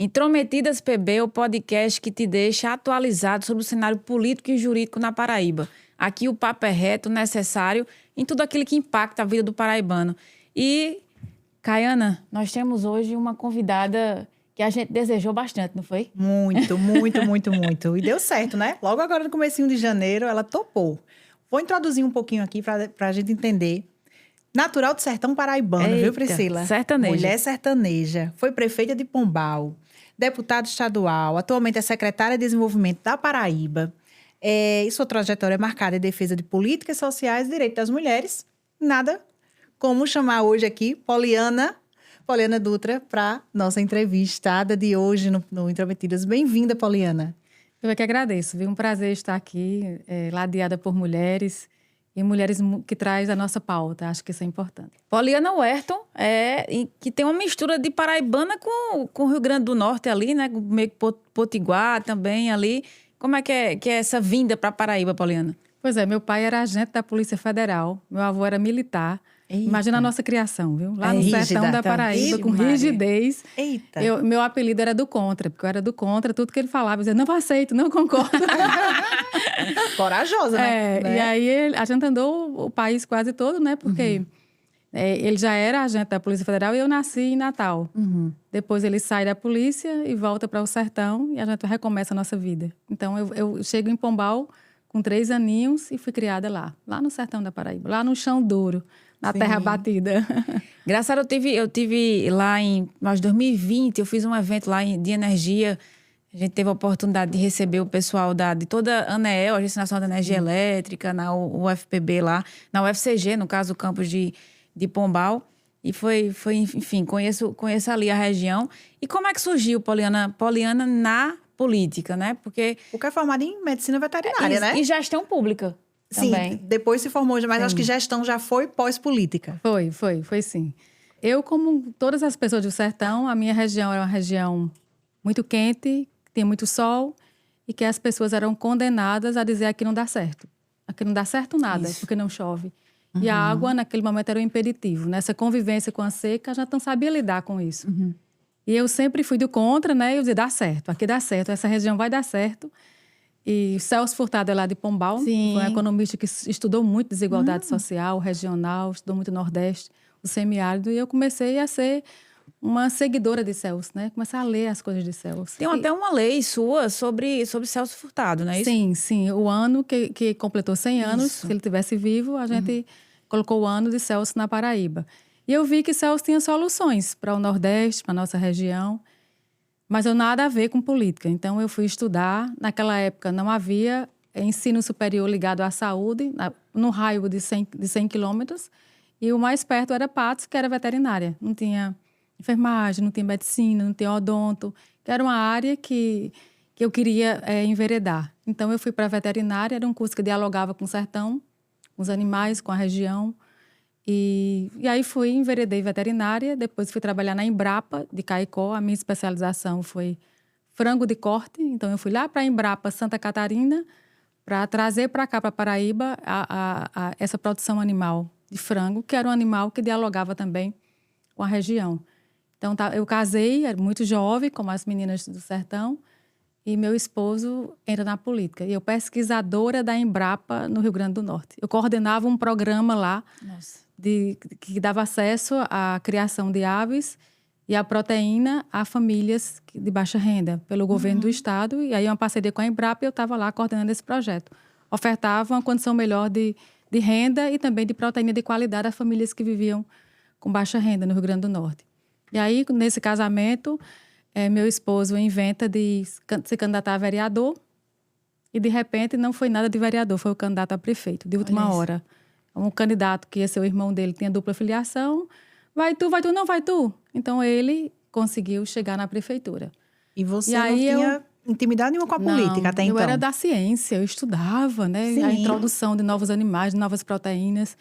Intrometidas PB, o podcast que te deixa atualizado sobre o cenário político e jurídico na Paraíba. Aqui o papo é reto, necessário, em tudo aquilo que impacta a vida do paraibano. E, Caiana, nós temos hoje uma convidada que a gente desejou bastante, não foi? Muito, muito, muito, muito. E deu certo, né? Logo agora no comecinho de janeiro, ela topou. Vou introduzir um pouquinho aqui para a gente entender. Natural do sertão paraibano, Eita, viu, Priscila? sertaneja. Mulher sertaneja. Foi prefeita de Pombal, deputada estadual, atualmente é secretária de Desenvolvimento da Paraíba. E sua trajetória é marcada em defesa de políticas sociais e direitos das mulheres. Nada como chamar hoje aqui Poliana Dutra para nossa entrevistada de hoje no Intrometidas. Bem-vinda, Poliana. Eu é que agradeço, viu? Um prazer estar aqui, ladeada por mulheres e mulheres que traz a nossa pauta. Acho que isso é importante. Poliana Werton, que tem uma mistura de paraibana com o Rio Grande do Norte ali, né? Meio que potiguar também ali. Como é que é essa vinda para Paraíba, Poliana? Pois é, meu pai era agente da Polícia Federal, meu avô era militar. Eita. Imagina a nossa criação, viu? Lá no Rígida, sertão da Paraíba, com Maria. rigidez. Eita. Meu apelido era do contra, porque eu era do contra, tudo que ele falava. Eu dizia, não aceito, não concordo. Corajosa, né? E aí a gente andou o país quase todo, né? Porque ele já era agente da Polícia Federal e eu nasci em Natal. Depois ele sai da polícia e volta para o sertão e a gente recomeça a nossa vida. Então eu chego em Pombal com 3 aninhos e fui criada lá no sertão da Paraíba, lá no chão duro, na terra batida. Engraçado, eu tive lá em 2020, eu fiz um evento lá de energia. A gente teve a oportunidade de receber o pessoal de toda a ANEEL, Agência Nacional de Energia Elétrica, na UFPB lá, na UFCG, no caso, o campus de Pombal. E foi, enfim, conheço ali a região. E como é que surgiu, Poliana na política, né? Porque é formada em medicina veterinária, né? E gestão pública. Sim, também. depois se formou, mas acho que gestão já foi pós-política. Foi sim. Eu, como todas as pessoas do sertão, a minha região era uma região muito quente, que tinha muito sol, e que as pessoas eram condenadas a dizer aqui não dá certo. Aqui não dá certo nada, porque não chove. E a água, naquele momento, era um impeditivo. Nessa convivência com a seca, a gente não sabia lidar com isso. E eu sempre fui do contra, né? Eu dizia, dá certo, aqui dá certo, essa região vai dar certo. E Celso Furtado é lá de Pombal, Sim. foi um economista que estudou muito desigualdade social, regional, estudou muito Nordeste, o semiárido, e eu comecei a ser uma seguidora de Celso, né? Comecei a ler as coisas de Celso. Tem até uma lei sua sobre Celso Furtado, não é isso? Sim. O ano que completou 100 anos, se ele tivesse vivo, a gente colocou o ano de Celso na Paraíba. E eu vi que Celso tinha soluções para o Nordeste, para a nossa região, mas eu nada a ver com política. Então, eu fui estudar. Naquela época, não havia ensino superior ligado à saúde, no raio de 100 quilômetros. E o mais perto era Patos, que era veterinária. Não tinha enfermagem, não tinha medicina, não tinha odonto. Que era uma área que eu queria enveredar. Então, eu fui para a veterinária. Era um curso que dialogava com o sertão, com os animais, com a região. E aí enveredei veterinária, depois fui trabalhar na Embrapa de Caicó. A minha especialização foi frango de corte, então eu fui lá para a Embrapa Santa Catarina para trazer para cá, para Paraíba, essa produção animal de frango, que era um animal que dialogava também com a região. Então eu casei, era muito jovem, como as meninas do sertão, e meu esposo entra na política. E eu pesquisadora da Embrapa no Rio Grande do Norte. Eu coordenava um programa lá. Nossa. Que dava acesso à criação de aves e à proteína a famílias de baixa renda, pelo governo do estado. E aí, uma parceria com a Embrapa, eu estava lá coordenando esse projeto. Ofertava uma condição melhor de renda e também de proteína de qualidade a famílias que viviam com baixa renda no Rio Grande do Norte. E aí, nesse casamento, meu esposo inventa de se candidatar a vereador e, de repente, não foi nada de vereador, foi o candidato a prefeito, de última hora. Um candidato que ia ser o irmão dele tinha dupla filiação. Vai tu, não vai tu. Então, ele conseguiu chegar na prefeitura. E você não tinha intimidade nenhuma com a política até então? Eu era da ciência, eu estudava, né? Sim. A introdução de novos animais, de novas proteínas.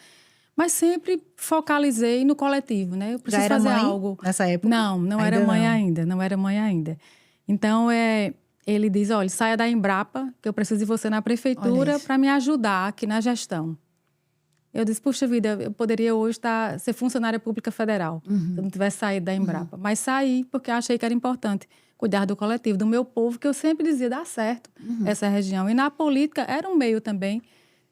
Mas sempre focalizei no coletivo, né? Eu preciso fazer algo. Nessa época? Não era mãe ainda. Então, ele diz, olha, saia da Embrapa, que eu preciso de você na prefeitura para me ajudar aqui na gestão. Eu disse, puxa vida, eu poderia hoje ser funcionária pública federal, se eu não tivesse saído da Embrapa. Mas saí porque achei que era importante cuidar do coletivo, do meu povo, que eu sempre dizia, dá certo essa região. E na política era um meio também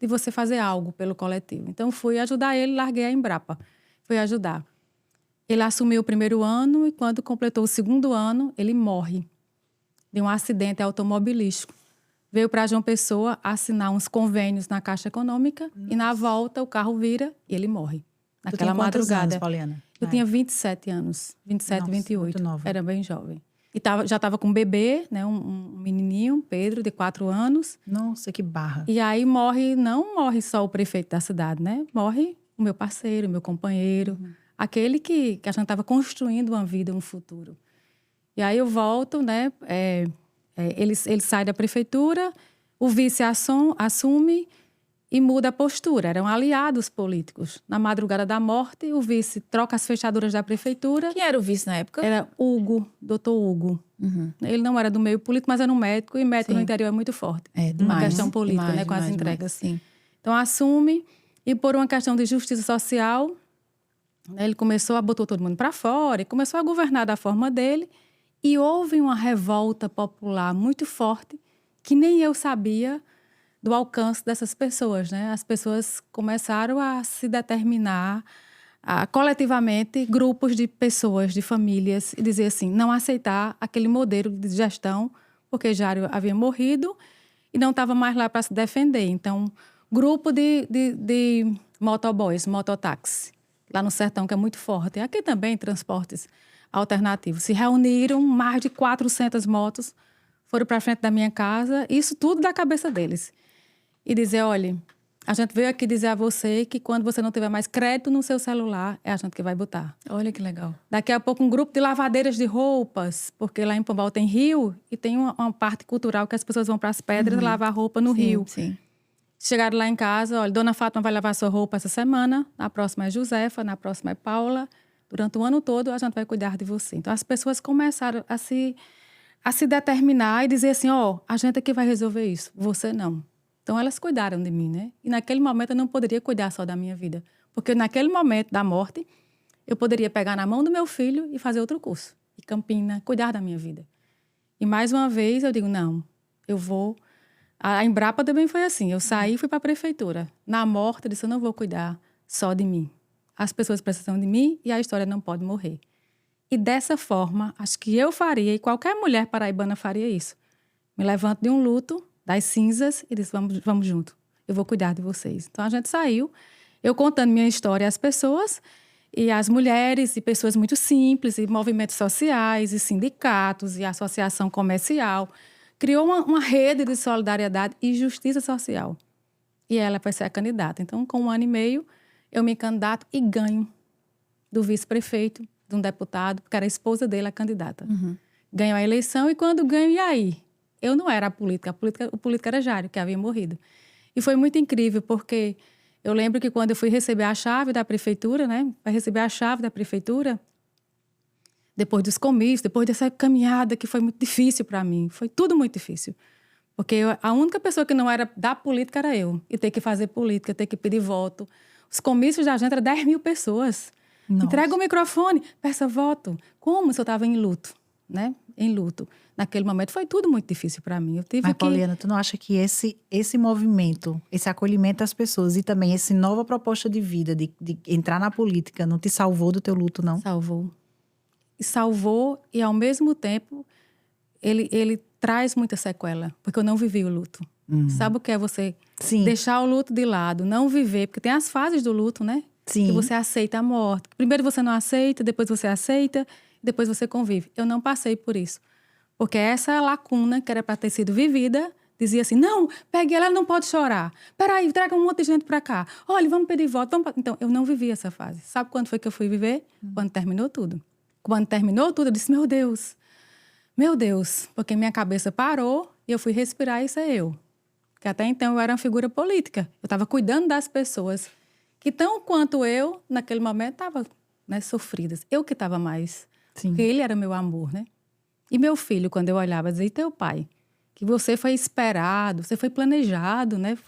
de você fazer algo pelo coletivo. Então, fui ajudar ele, larguei a Embrapa. Fui ajudar. Ele assumiu o primeiro ano e quando completou o segundo ano, ele morre de um acidente automobilístico. Veio para João Pessoa assinar uns convênios na Caixa Econômica e na volta o carro vira e ele morre. Naquela madrugada. Anos, Pauliana? Eu tinha 27 anos, 27, Nossa, 28. muito nova. Era bem jovem. E já estava com um bebê, né, um menininho, Pedro, de 4 anos. Nossa, que barra. E aí não morre só o prefeito da cidade, né? Morre o meu parceiro, o meu companheiro, aquele que a gente estava construindo uma vida, um futuro. E aí eu volto, né? Ele sai da prefeitura, o vice assume e muda a postura. Eram aliados políticos. Na madrugada da morte, o vice troca as fechaduras da prefeitura. Quem era o vice na época? Era Hugo, doutor Hugo. Ele não era do meio político, mas era um médico, e médico no interior é muito forte. É, Uma demais. questão política, Demais, né, com as demais, entregas. demais. Sim. Então, assume, e por uma questão de justiça social, né, ele botou todo mundo para fora, e começou a governar da forma dele, e houve uma revolta popular muito forte, que nem eu sabia do alcance dessas pessoas, né? As pessoas começaram a se determinar coletivamente, grupos de pessoas, de famílias, e dizer assim, não aceitar aquele modelo de gestão, porque Jário havia morrido e não estava mais lá para se defender. Então, grupo de motoboys, mototáxi, lá no sertão, que é muito forte. Aqui também, transportes alternativos. Se reuniram, mais de 400 motos, foram para frente da minha casa, isso tudo da cabeça deles. E dizer, olha, a gente veio aqui dizer a você que quando você não tiver mais crédito no seu celular, é a gente que vai botar. Olha que legal. Daqui a pouco um grupo de lavadeiras de roupas, porque lá em Pombal tem rio e tem uma parte cultural que as pessoas vão para as pedras lavar roupa no rio. Sim. Chegaram lá em casa, olha, Dona Fátima vai lavar sua roupa essa semana, na próxima é Josefa, na próxima é Paula. Durante o ano todo a gente vai cuidar de você. Então as pessoas começaram a se determinar e dizer assim, a gente é que vai resolver isso, você não. Então, elas cuidaram de mim, né? E naquele momento eu não poderia cuidar só da minha vida. Porque naquele momento da morte, eu poderia pegar na mão do meu filho e fazer outro curso. E Campina, cuidar da minha vida. E mais uma vez eu digo, não, eu vou... A Embrapa também foi assim. Eu saí e fui para a prefeitura. Na morte, eu disse, eu não vou cuidar só de mim. As pessoas precisam de mim e a história não pode morrer. E dessa forma, acho que eu faria, e qualquer mulher paraibana faria isso. Me levanto de um luto, das cinzas, e disse, vamos junto. Eu vou cuidar de vocês. Então, a gente saiu, eu contando minha história às pessoas, e as mulheres, e pessoas muito simples, e movimentos sociais, e sindicatos, e associação comercial. Criou uma rede de solidariedade e justiça social. E ela vai ser a candidata. Então, com 1 ano e meio, eu me candidato e ganho do vice-prefeito, de um deputado, porque era a esposa dele a candidata. Ganho a eleição, e quando ganho, e aí? Eu não era a política o político era Jário, que havia morrido. E foi muito incrível, porque eu lembro que quando eu fui receber a chave da prefeitura, né? Para receber a chave da prefeitura, depois dos comícios, depois dessa caminhada que foi muito difícil para mim. Foi tudo muito difícil. Porque a única pessoa que não era da política era eu. E ter que fazer política, ter que pedir voto. Os comícios da gente eram 10 mil pessoas. Nossa. Entrega o microfone, peça voto. Como se eu estava em luto, né? Em luto. Naquele momento foi tudo muito difícil para mim. Mas, Pauliana, tu não acha que esse movimento, esse acolhimento das pessoas e também essa nova proposta de vida, de entrar na política, não te salvou do teu luto, não? Salvou. E salvou, e ao mesmo tempo, ele traz muita sequela, porque eu não vivi o luto. Sabe o que é você deixar o luto de lado, não viver? Porque tem as fases do luto, né? Sim. Que você aceita a morte. Primeiro você não aceita, depois você aceita, depois você convive. Eu não passei por isso. Porque essa lacuna, que era para ter sido vivida, dizia assim, não, pegue ela não pode chorar. Peraí, traga um monte de gente para cá. Olha, vamos pedir voto. Então, eu não vivi essa fase. Sabe quando foi que eu fui viver? Quando terminou tudo. Quando terminou tudo, eu disse, meu Deus, porque minha cabeça parou e eu fui respirar, isso é eu. Porque até então eu era uma figura política. Eu estava cuidando das pessoas que, tão quanto eu, naquele momento, estavam, né, sofridas. Eu que estava mais. Sim. Porque ele era meu amor, né? E meu filho, quando eu olhava, dizia, e teu pai? Que você foi esperado, você foi planejado, né?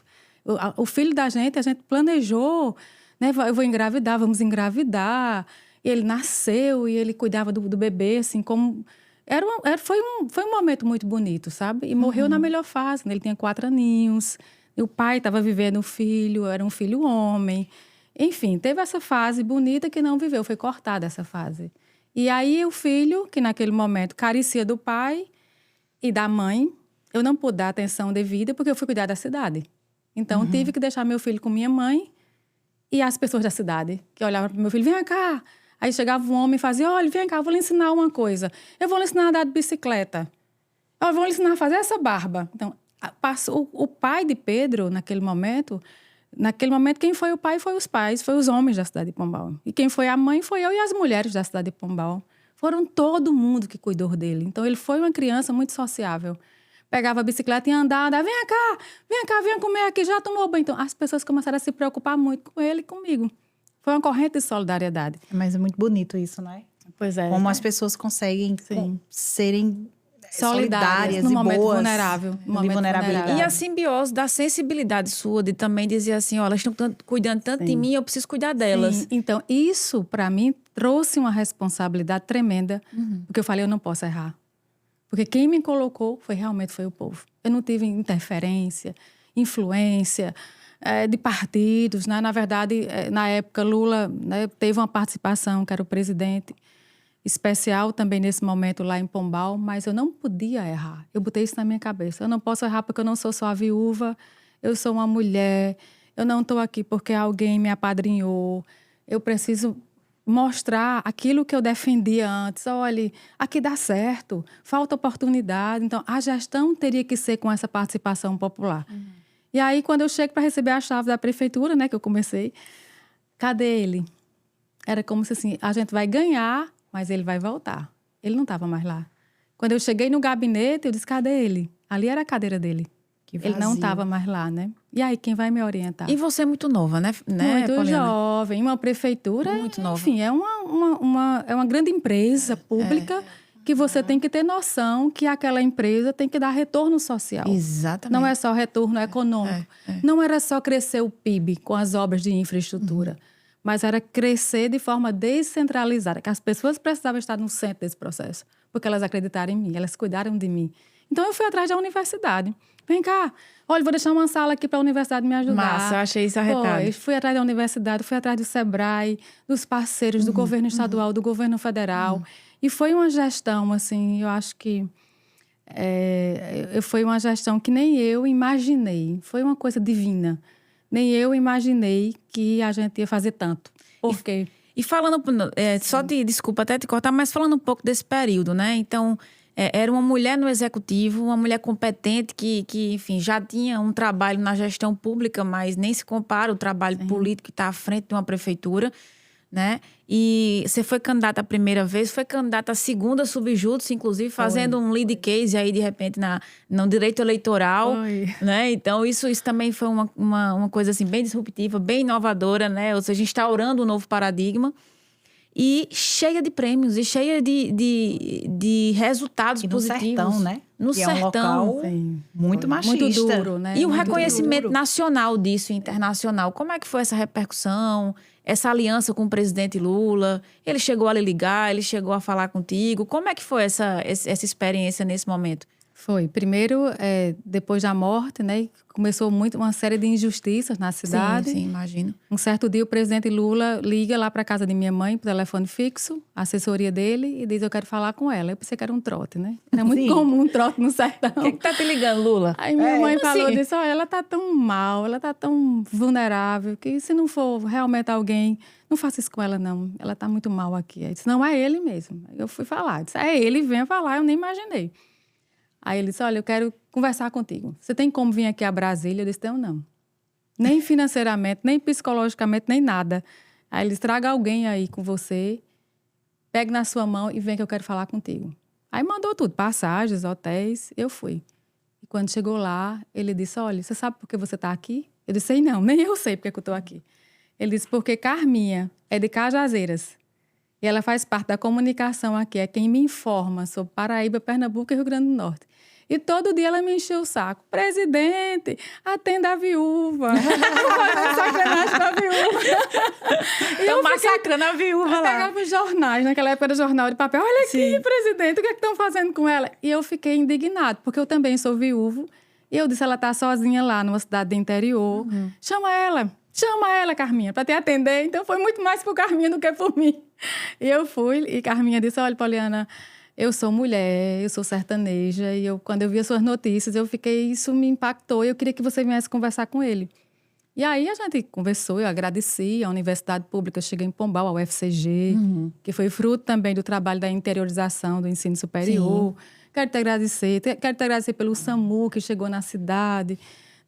O filho da gente, a gente planejou, né? Eu vou engravidar, vamos engravidar. E ele nasceu e ele cuidava do bebê, assim, como Foi um momento muito bonito, sabe? E morreu na melhor fase, né? Ele tinha 4 aninhos, e o pai estava vivendo um filho, era um filho homem. Enfim, teve essa fase bonita que não viveu, foi cortada essa fase. E aí o filho, que naquele momento carecia do pai e da mãe, eu não pude dar atenção devida porque eu fui cuidar da cidade. Então, tive que deixar meu filho com minha mãe e as pessoas da cidade, que olhavam para o meu filho, vem cá. Aí chegava um homem e fazia, olha, vem cá, eu vou lhe ensinar uma coisa. Eu vou lhe ensinar a andar de bicicleta. Eu vou lhe ensinar a fazer essa barba. Então, o pai de Pedro, naquele momento, quem foi o pai foi os pais, foi os homens da cidade de Pombal. E quem foi a mãe foi eu e as mulheres da cidade de Pombal. Foram todo mundo que cuidou dele. Então, ele foi uma criança muito sociável. Pegava a bicicleta e andava, vem cá, vem comer aqui, já tomou banho. Então, as pessoas começaram a se preocupar muito com ele e comigo. Foi uma corrente de solidariedade. Mas é muito bonito isso, né? Pois é. Como as pessoas conseguem serem solidárias no e momento boas. vulnerável. No momento vulnerabilidade. E a simbiose da sensibilidade sua, de também dizer assim, ó, elas estão cuidando tanto de mim, eu preciso cuidar delas. Sim. Então, isso, para mim, trouxe uma responsabilidade tremenda, porque eu falei, eu não posso errar. Porque quem me colocou realmente foi o povo. Eu não tive interferência, influência de partidos. Né? Na verdade, na época, Lula, né, teve uma participação, que era o presidente especial também nesse momento lá em Pombal, mas eu não podia errar. Eu botei isso na minha cabeça. Eu não posso errar porque eu não sou só a viúva, eu sou uma mulher, eu não estou aqui porque alguém me apadrinhou. Eu preciso mostrar aquilo que eu defendia antes. Olha, aqui dá certo, falta oportunidade. Então, a gestão teria que ser com essa participação popular. E aí, quando eu chego para receber a chave da prefeitura, né, que eu comecei, cadê ele? Era como se assim, a gente vai ganhar, mas ele vai voltar. Ele não estava mais lá. Quando eu cheguei no gabinete, eu disse, cadê ele? Ali era a cadeira dele. Ele não estava mais lá, né? E aí, quem vai me orientar? E você é muito nova, né, Muito Paulina? jovem. Uma prefeitura, Muito nova. enfim, é uma grande empresa pública que você tem que ter noção que aquela empresa tem que dar retorno social. Exatamente. Não é só retorno econômico. Não era só crescer o PIB com as obras de infraestrutura, mas era crescer de forma descentralizada, que as pessoas precisavam estar no centro desse processo, porque elas acreditaram em mim, elas cuidaram de mim. Então, eu fui atrás da universidade. Vem cá, olha, vou deixar uma sala aqui para a universidade me ajudar. Massa, achei isso arretado. Fui atrás da universidade, fui atrás do SEBRAE, dos parceiros do governo estadual, do governo federal. E foi uma gestão, assim, eu acho que foi uma gestão que nem eu imaginei. Foi uma coisa divina. Nem eu imaginei que a gente ia fazer tanto. Por quê? E falando, desculpa até te cortar, mas falando um pouco desse período, né? Então, era uma mulher no executivo, uma mulher competente que, enfim, já tinha um trabalho na gestão pública, mas nem se compara o trabalho político que está à frente de uma prefeitura, né? E você foi candidata a primeira vez, foi candidata a segunda subjúdice, inclusive, fazendo um lead case aí, de repente, no direito eleitoral, né? Então, isso também foi uma coisa, assim, bem disruptiva, bem inovadora, né? Ou seja, instaurando um novo paradigma. E cheia de prêmios, e cheia de resultados positivos. No sertão, né? No que sertão. É um local muito machista. Muito duro, né? E o muito reconhecimento duro. nacional disso, internacional. Como é que foi essa repercussão, essa aliança com o presidente Lula? Ele chegou a lhe ligar, ele chegou a falar contigo. Como é que foi essa experiência nesse momento? Foi. Primeiro, depois da morte, né? Começou uma série de injustiças na cidade. Sim, imagino. Um certo dia, o presidente Lula liga lá para casa de minha mãe, por telefone fixo, a assessoria dele, e diz, eu quero falar com ela. Eu pensei que era um trote, né? Era muito comum um trote no sertão. O que tá te ligando, Lula? Aí minha mãe falou, disse, olha, ela tá tão mal, ela tá tão vulnerável, que se não for realmente alguém, não faça isso com ela, não. Ela tá muito mal aqui. Aí disse, não, é ele mesmo. Aí eu fui falar. Disse, é ele, venha falar, eu nem imaginei. Aí ele disse, olha, eu quero conversar contigo. Você tem como vir aqui a Brasília? Eu disse, não. Nem financeiramente, nem psicologicamente, nem nada. Aí ele disse, traga alguém aí com você, pegue na sua mão e vem que eu quero falar contigo. Aí mandou tudo, passagens, hotéis, eu fui. E quando chegou lá, ele disse, olha, você sabe por que você está aqui? Eu disse, não, nem eu sei por que eu estou aqui. Ele disse, porque Carminha é de Cajazeiras. E ela faz parte da comunicação aqui, é quem me informa sobre Paraíba, Pernambuco e Rio Grande do Norte. E todo dia ela me encheu o saco. Presidente, atenda a viúva. Fazendo sacanagem com a viúva. E eu massacrando a viúva lá. Eu pegava os jornais, naquela época era jornal de papel. Olha aqui, presidente, o que é que estão fazendo com ela? E eu fiquei indignado, porque eu também sou viúvo. E eu disse, ela está sozinha lá, numa cidade do interior. Chama ela, Carminha, para te atender. Então, foi muito mais por Carminha do que por mim. E eu fui, e Carminha disse, olha, Poliana, eu sou mulher, eu sou sertaneja, e quando eu vi as suas notícias, isso me impactou, e eu queria que você viesse conversar com ele. E aí a gente conversou, eu agradeci a Universidade Pública, eu cheguei em Pombal, a UFCG, que foi fruto também do trabalho da interiorização do ensino superior. Quero te agradecer pelo SAMU, que chegou na cidade,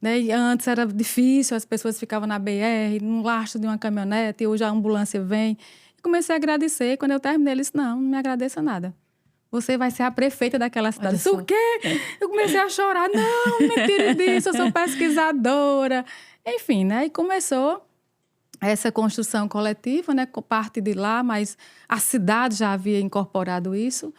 né? E antes era difícil, as pessoas ficavam na BR, num lastro de uma caminhonete, e hoje a ambulância vem. E comecei a agradecer, quando eu terminei, ele disse, não me agradeça nada. Você vai ser a prefeita daquela cidade. Isso o quê? Eu comecei a chorar. Não, me tire disso, eu sou pesquisadora. Enfim, né? E começou essa construção coletiva, né? Parte de lá, mas a cidade já havia incorporado isso.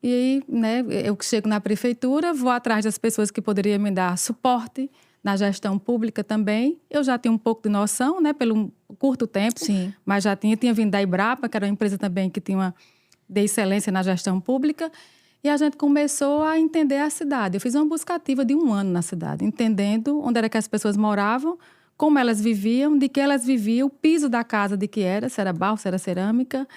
E aí, né? Eu chego na prefeitura, vou atrás das pessoas que poderiam me dar suporte na gestão pública também. Eu já tinha um pouco de noção, né? Pelo curto tempo. Sim. Mas já tinha vindo da Embrapa, que era uma empresa também que tinha de excelência na gestão pública, e a gente começou a entender a cidade. Eu fiz uma busca ativa de 1 ano na cidade, entendendo onde era que as pessoas moravam, como elas viviam, de que elas viviam, o piso da casa de que era, se era barro, se era cerâmica.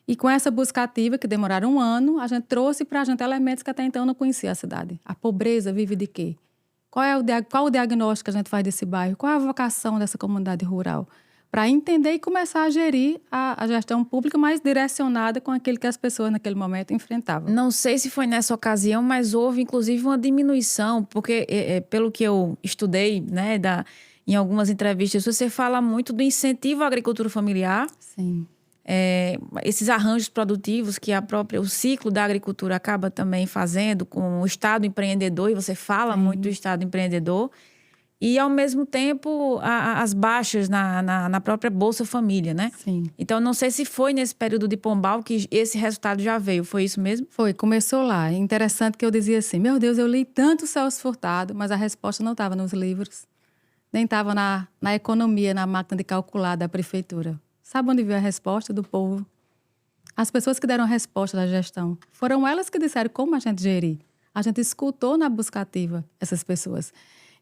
E com essa busca ativa, que demoraram 1 ano, a gente trouxe para a gente elementos que até então eu não conhecia a cidade. A pobreza vive de quê? Qual o diagnóstico que a gente faz desse bairro? Qual é a vocação dessa comunidade rural? Para entender e começar a gerir a gestão pública mais direcionada com aquilo que as pessoas naquele momento enfrentavam. Não sei se foi nessa ocasião, mas houve inclusive uma diminuição, porque pelo que eu estudei, né, em algumas entrevistas, você fala muito do incentivo à agricultura familiar. Sim. Esses arranjos produtivos que o ciclo da agricultura acaba também fazendo com o Estado empreendedor, e você fala muito do Estado empreendedor. E, ao mesmo tempo, as baixas na própria Bolsa Família, né? Sim. Então, não sei se foi nesse período de Pombal que esse resultado já veio. Foi isso mesmo? Foi, começou lá. É interessante que eu dizia assim, meu Deus, eu li tanto Celso Furtado, mas a resposta não estava nos livros, nem estava na economia, na máquina de calcular da prefeitura. Sabe onde veio a resposta do povo? As pessoas que deram a resposta da gestão. Foram elas que disseram como a gente gerir. A gente escutou na busca ativa essas pessoas.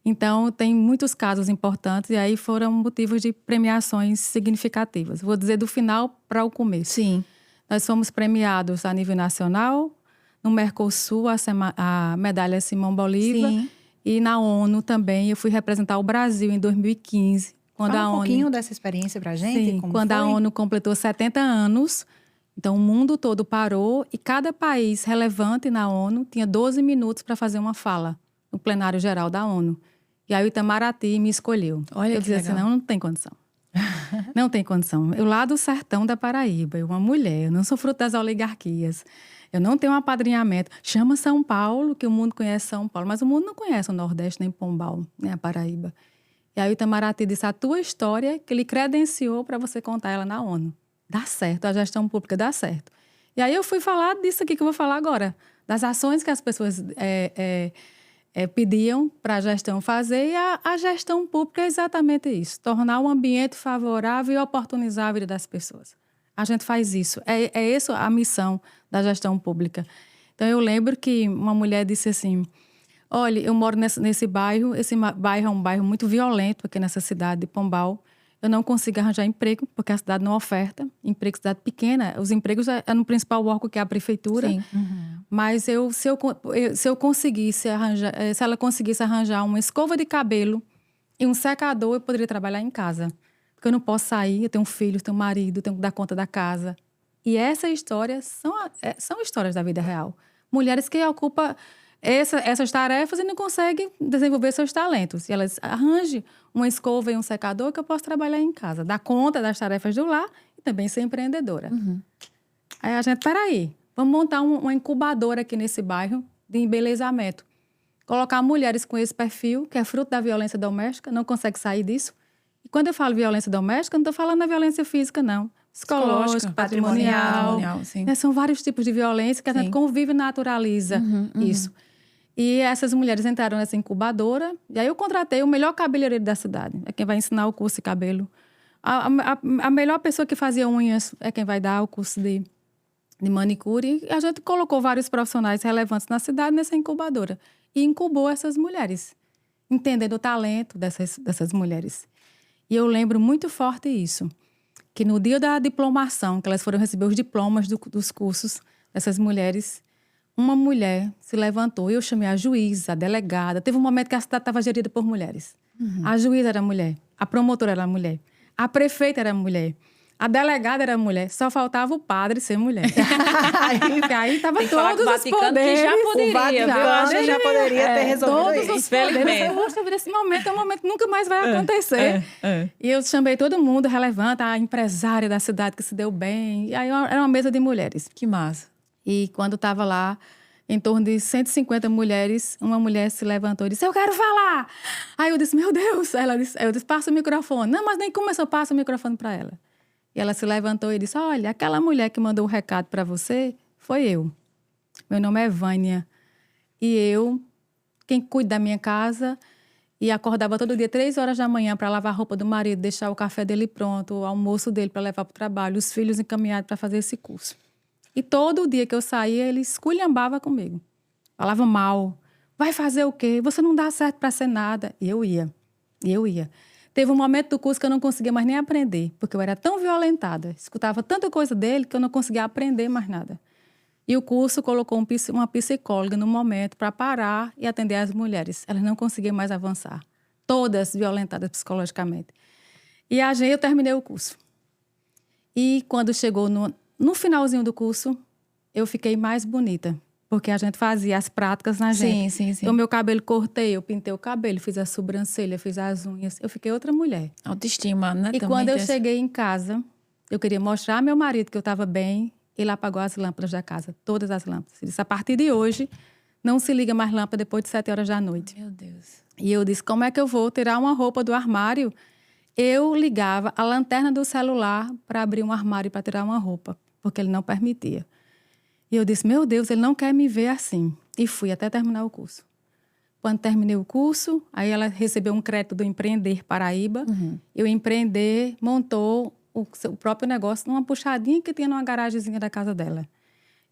Então, tem muitos casos importantes e aí foram motivos de premiações significativas. Vou dizer do final para o começo. Sim. Nós fomos premiados a nível nacional, no Mercosul, a medalha Simão Bolívar. Sim. E na ONU também. Eu fui representar o Brasil em 2015. Fala um pouquinho dessa experiência para a gente. Sim, quando a ONU completou 70 anos. Então, o mundo todo parou e cada país relevante na ONU tinha 12 minutos para fazer uma fala no plenário geral da ONU. E aí o Itamaraty me escolheu. Olha, eu dizia legal. assim, não tem condição. Não tem condição. Eu lá do sertão da Paraíba, eu uma mulher, eu não sou fruto das oligarquias. Eu não tenho um apadrinhamento. Chama São Paulo, que o mundo conhece São Paulo, mas o mundo não conhece o Nordeste, nem Pombal, nem a Paraíba. E aí o Itamaraty disse, a tua história que ele credenciou para você contar ela na ONU. Dá certo, a gestão pública dá certo. E aí eu fui falar disso aqui que eu vou falar agora, das ações que as pessoas pediam para a gestão fazer, e a gestão pública é exatamente isso, tornar um ambiente favorável e oportunizar a vida das pessoas. A gente faz isso, é essa a missão da gestão pública. Então, eu lembro que uma mulher disse assim, olha, eu moro nesse bairro, esse bairro é um bairro muito violento aqui nessa cidade de Pombal, eu não consigo arranjar emprego, porque a cidade não oferta. Emprego, cidade pequena, os empregos é no principal órgão, que é a prefeitura. Sim. Mas se eu conseguisse arranjar, se ela conseguisse arranjar uma escova de cabelo e um secador, eu poderia trabalhar em casa. Porque eu não posso sair, eu tenho um filho, eu tenho um marido, eu tenho que dar conta da casa. E essa história são histórias da vida real. Mulheres que ocupam essas tarefas e não conseguem desenvolver seus talentos. E elas arranjem uma escova e um secador que eu posso trabalhar em casa, dar conta das tarefas do lar e também ser empreendedora. Aí a gente, peraí, vamos montar uma incubadora aqui nesse bairro de embelezamento. Colocar mulheres com esse perfil, que é fruto da violência doméstica, não consegue sair disso. E quando eu falo violência doméstica, não estou falando da violência física, não. Psicológica, patrimonial. Sim. São vários tipos de violência que a gente convive e naturaliza isso. E essas mulheres entraram nessa incubadora. E aí eu contratei o melhor cabeleireiro da cidade. É quem vai ensinar o curso de cabelo. A melhor pessoa que fazia unhas é quem vai dar o curso de manicure. E a gente colocou vários profissionais relevantes na cidade nessa incubadora. E incubou essas mulheres, entendendo o talento dessas mulheres. E eu lembro muito forte isso, que no dia da diplomação, que elas foram receber os diplomas dos cursos dessas mulheres, uma mulher se levantou e eu chamei a juíza, a delegada. Teve um momento que a cidade estava gerida por mulheres. A juíza era mulher, a promotora era mulher, a prefeita era mulher, a delegada era mulher. Só faltava o padre ser mulher. Aí estava todos os poderes. Que já poderia, O Vaticano já poderia ter resolvido todos isso. os poderes. Poxa, esse momento é um momento que nunca mais vai acontecer. E eu chamei todo mundo relevante, a empresária da cidade que se deu bem. E aí era uma mesa de mulheres. Que massa. E quando estava lá, em torno de 150 mulheres, uma mulher se levantou e disse, eu quero falar! Aí eu disse, meu Deus! Aí eu disse, passa o microfone. Não, mas nem começou, passa o microfone para ela. E ela se levantou e disse, olha, aquela mulher que mandou o recado para você foi eu. Meu nome é Vânia. E eu, quem cuida da minha casa, e acordava todo dia 3 horas da manhã para lavar a roupa do marido, deixar o café dele pronto, o almoço dele para levar para o trabalho, os filhos encaminhados para fazer esse curso. E todo dia que eu saía, ele esculhambava comigo. Falava mal. Vai fazer o quê? Você não dá certo para ser nada. E eu ia. Teve um momento do curso que eu não conseguia mais nem aprender, porque eu era tão violentada, escutava tanta coisa dele que eu não conseguia aprender mais nada. E o curso colocou uma psicóloga no momento para parar e atender as mulheres. Elas não conseguiam mais avançar. Todas violentadas psicologicamente. E eu terminei o curso. E quando chegou no finalzinho do curso, eu fiquei mais bonita. Porque a gente fazia as práticas na gente. Sim. Então, meu cabelo cortei, eu pintei o cabelo, fiz a sobrancelha, fiz as unhas. Eu fiquei outra mulher. Autoestima, né? E também quando eu tem cheguei em casa, eu queria mostrar ao meu marido que eu estava bem. Ele apagou as lâmpadas da casa, todas as lâmpadas. Ele disse, a partir de hoje, não se liga mais lâmpada depois de 7 horas da noite. Meu Deus. E eu disse, como é que eu vou tirar uma roupa do armário? Eu ligava a lanterna do celular para abrir um armário para tirar uma roupa, porque ele não permitia. E eu disse, meu Deus, ele não quer me ver assim. E fui até terminar o curso. Quando terminei o curso, aí ela recebeu um crédito do Empreender Paraíba. E o Empreender montou o próprio negócio numa puxadinha que tinha numa garagemzinha da casa dela.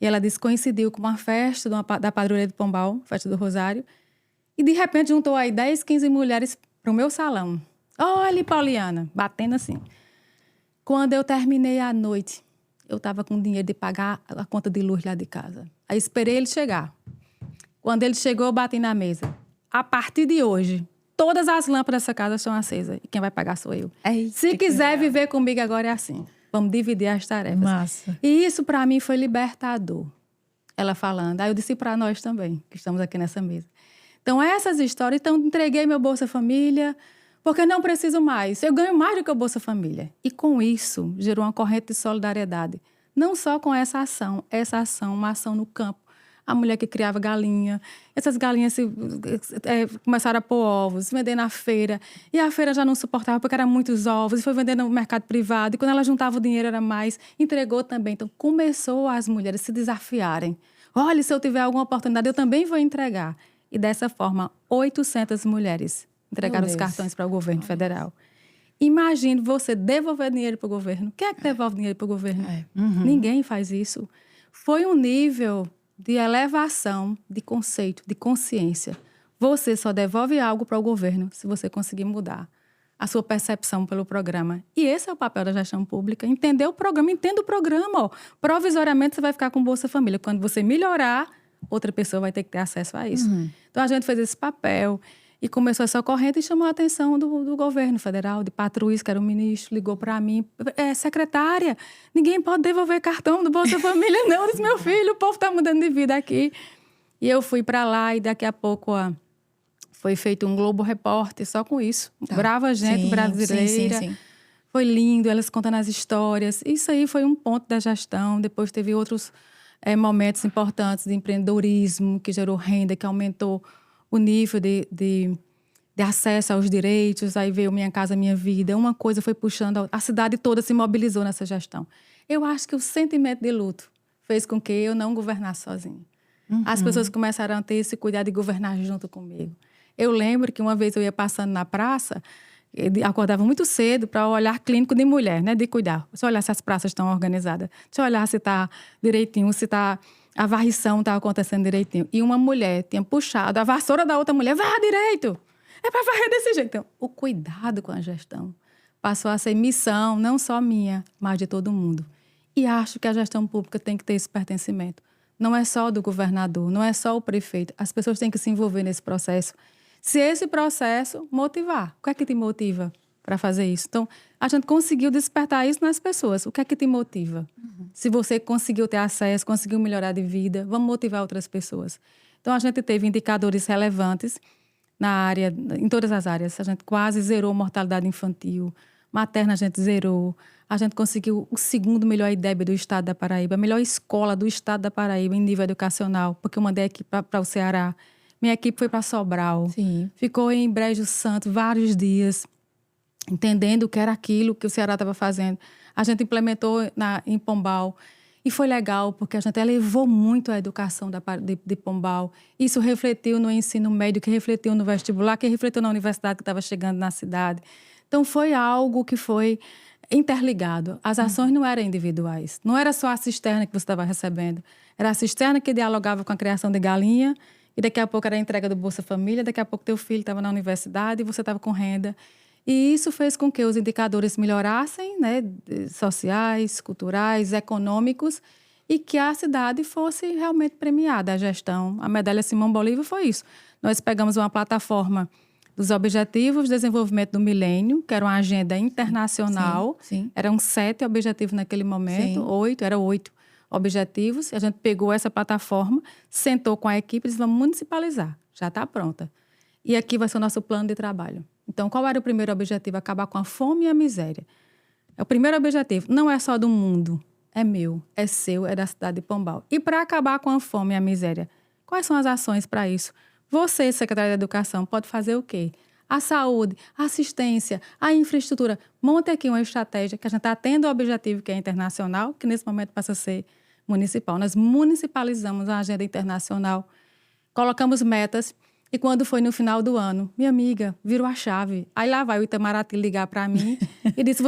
E ela disse, coincidiu com uma festa da Padroeira do Pombal, festa do Rosário. E, de repente, juntou aí 10, 15 mulheres para o meu salão. Olha, Pauliana, batendo assim. Quando eu terminei a noite, eu estava com dinheiro de pagar a conta de luz lá de casa. Aí esperei ele chegar. Quando ele chegou, eu bati na mesa. A partir de hoje, todas as lâmpadas dessa casa estão acesas. E quem vai pagar sou eu. Se quiser viver comigo agora é assim. Vamos dividir as tarefas. Massa. E isso, para mim, foi libertador. Ela falando. Aí eu disse para nós também, que estamos aqui nessa mesa. Então, essas histórias... Então, entreguei meu Bolsa Família... Porque não preciso mais. Eu ganho mais do que o Bolsa Família. E com isso, gerou uma corrente de solidariedade. Não só com essa ação, uma ação no campo. A mulher que criava galinha, essas galinhas começaram a pôr ovos, vender na feira. E a feira já não suportava porque eram muitos ovos. E foi vender no mercado privado. E quando ela juntava o dinheiro era mais. Entregou também. Então, começou as mulheres se desafiarem. Olha, se eu tiver alguma oportunidade, eu também vou entregar. E dessa forma, 800 mulheres entregaram os cartões para o governo federal. Imagine você devolver dinheiro para o governo. Quem é que devolve dinheiro para o governo? Ninguém faz isso. Foi um nível de elevação de conceito, de consciência. Você só devolve algo para o governo se você conseguir mudar a sua percepção pelo programa. E esse é o papel da gestão pública. Entender o programa, entenda o programa. Ó. Provisoriamente você vai ficar com Bolsa Família. Quando você melhorar, outra pessoa vai ter que ter acesso a isso. Então a gente fez esse papel. E começou essa corrente e chamou a atenção do governo federal, de Patrício, que era o ministro, ligou para mim. Secretária, ninguém pode devolver cartão do Bolsa Família, não. Eu disse, meu filho, o povo está mudando de vida aqui. E eu fui para lá e daqui a pouco foi feito um Globo Repórter só com isso. Tá. Brava gente brasileira. Sim. Foi lindo, elas contando as histórias. Isso aí foi um ponto da gestão. Depois teve outros momentos importantes de empreendedorismo, que gerou renda, que aumentou o nível de acesso aos direitos. Aí veio Minha Casa Minha Vida. Uma coisa foi puxando... A cidade toda se mobilizou nessa gestão. Eu acho que o sentimento de luto fez com que eu não governasse sozinha. As pessoas começaram a ter esse cuidado de governar junto comigo. Eu lembro que uma vez eu ia passando na praça, eu acordava muito cedo para o olhar clínico de mulher, né? De cuidar. Deixa eu olhar se as praças estão organizadas. Deixa eu olhar se está direitinho, se tá, a varrição está acontecendo direitinho. E uma mulher tinha puxado a vassoura da outra mulher. Varra direito! É para varrer desse jeito. Então, o cuidado com a gestão passou a ser missão, não só minha, mas de todo mundo. E acho que a gestão pública tem que ter esse pertencimento. Não é só do governador, não é só o prefeito. As pessoas têm que se envolver nesse processo. Se esse processo motivar, o que é que te motiva para fazer isso? Então, a gente conseguiu despertar isso nas pessoas. O que é que te motiva? Se você conseguiu ter acesso, conseguiu melhorar de vida, vamos motivar outras pessoas. Então, a gente teve indicadores relevantes na área, em todas as áreas. A gente quase zerou mortalidade infantil, materna a gente zerou. A gente conseguiu o segundo melhor IDEB do estado da Paraíba, a melhor escola do estado da Paraíba em nível educacional, porque eu mandei aqui para o Ceará. Minha equipe foi para Sobral, ficou em Brejo Santo vários dias, entendendo o que era aquilo que o Ceará estava fazendo. A gente implementou em Pombal e foi legal, porque a gente elevou muito a educação de Pombal. Isso refletiu no ensino médio, que refletiu no vestibular, que refletiu na universidade que estava chegando na cidade. Então, foi algo que foi interligado. As ações não eram individuais. Não era só a cisterna que você estava recebendo. Era a cisterna que dialogava com a criação de galinha, e daqui a pouco era a entrega do Bolsa Família, daqui a pouco teu filho estava na universidade e você estava com renda. E isso fez com que os indicadores melhorassem, né, sociais, culturais, econômicos, e que a cidade fosse realmente premiada, a gestão. A medalha Simão Bolívar foi isso. Nós pegamos uma plataforma dos Objetivos de Desenvolvimento do Milênio, que era uma agenda internacional. Sim. Eram 7 objetivos naquele momento, 8 objetivos. A gente pegou essa plataforma, sentou com a equipe e disse, vamos municipalizar. Já está pronta. E aqui vai ser o nosso plano de trabalho. Então, qual era o primeiro objetivo? Acabar com a fome e a miséria. É o primeiro objetivo. Não é só do mundo. É meu, é seu, é da cidade de Pombal. E para acabar com a fome e a miséria, quais são as ações para isso? Você, secretário da Educação, pode fazer o quê? A saúde, a assistência, a infraestrutura. Monte aqui uma estratégia que a gente está tendo o objetivo que é internacional, que nesse momento passa a ser municipal. Nós municipalizamos a agenda internacional, colocamos metas e quando foi no final do ano, minha amiga, virou a chave. Aí lá vai o Itamaraty ligar para mim e disse,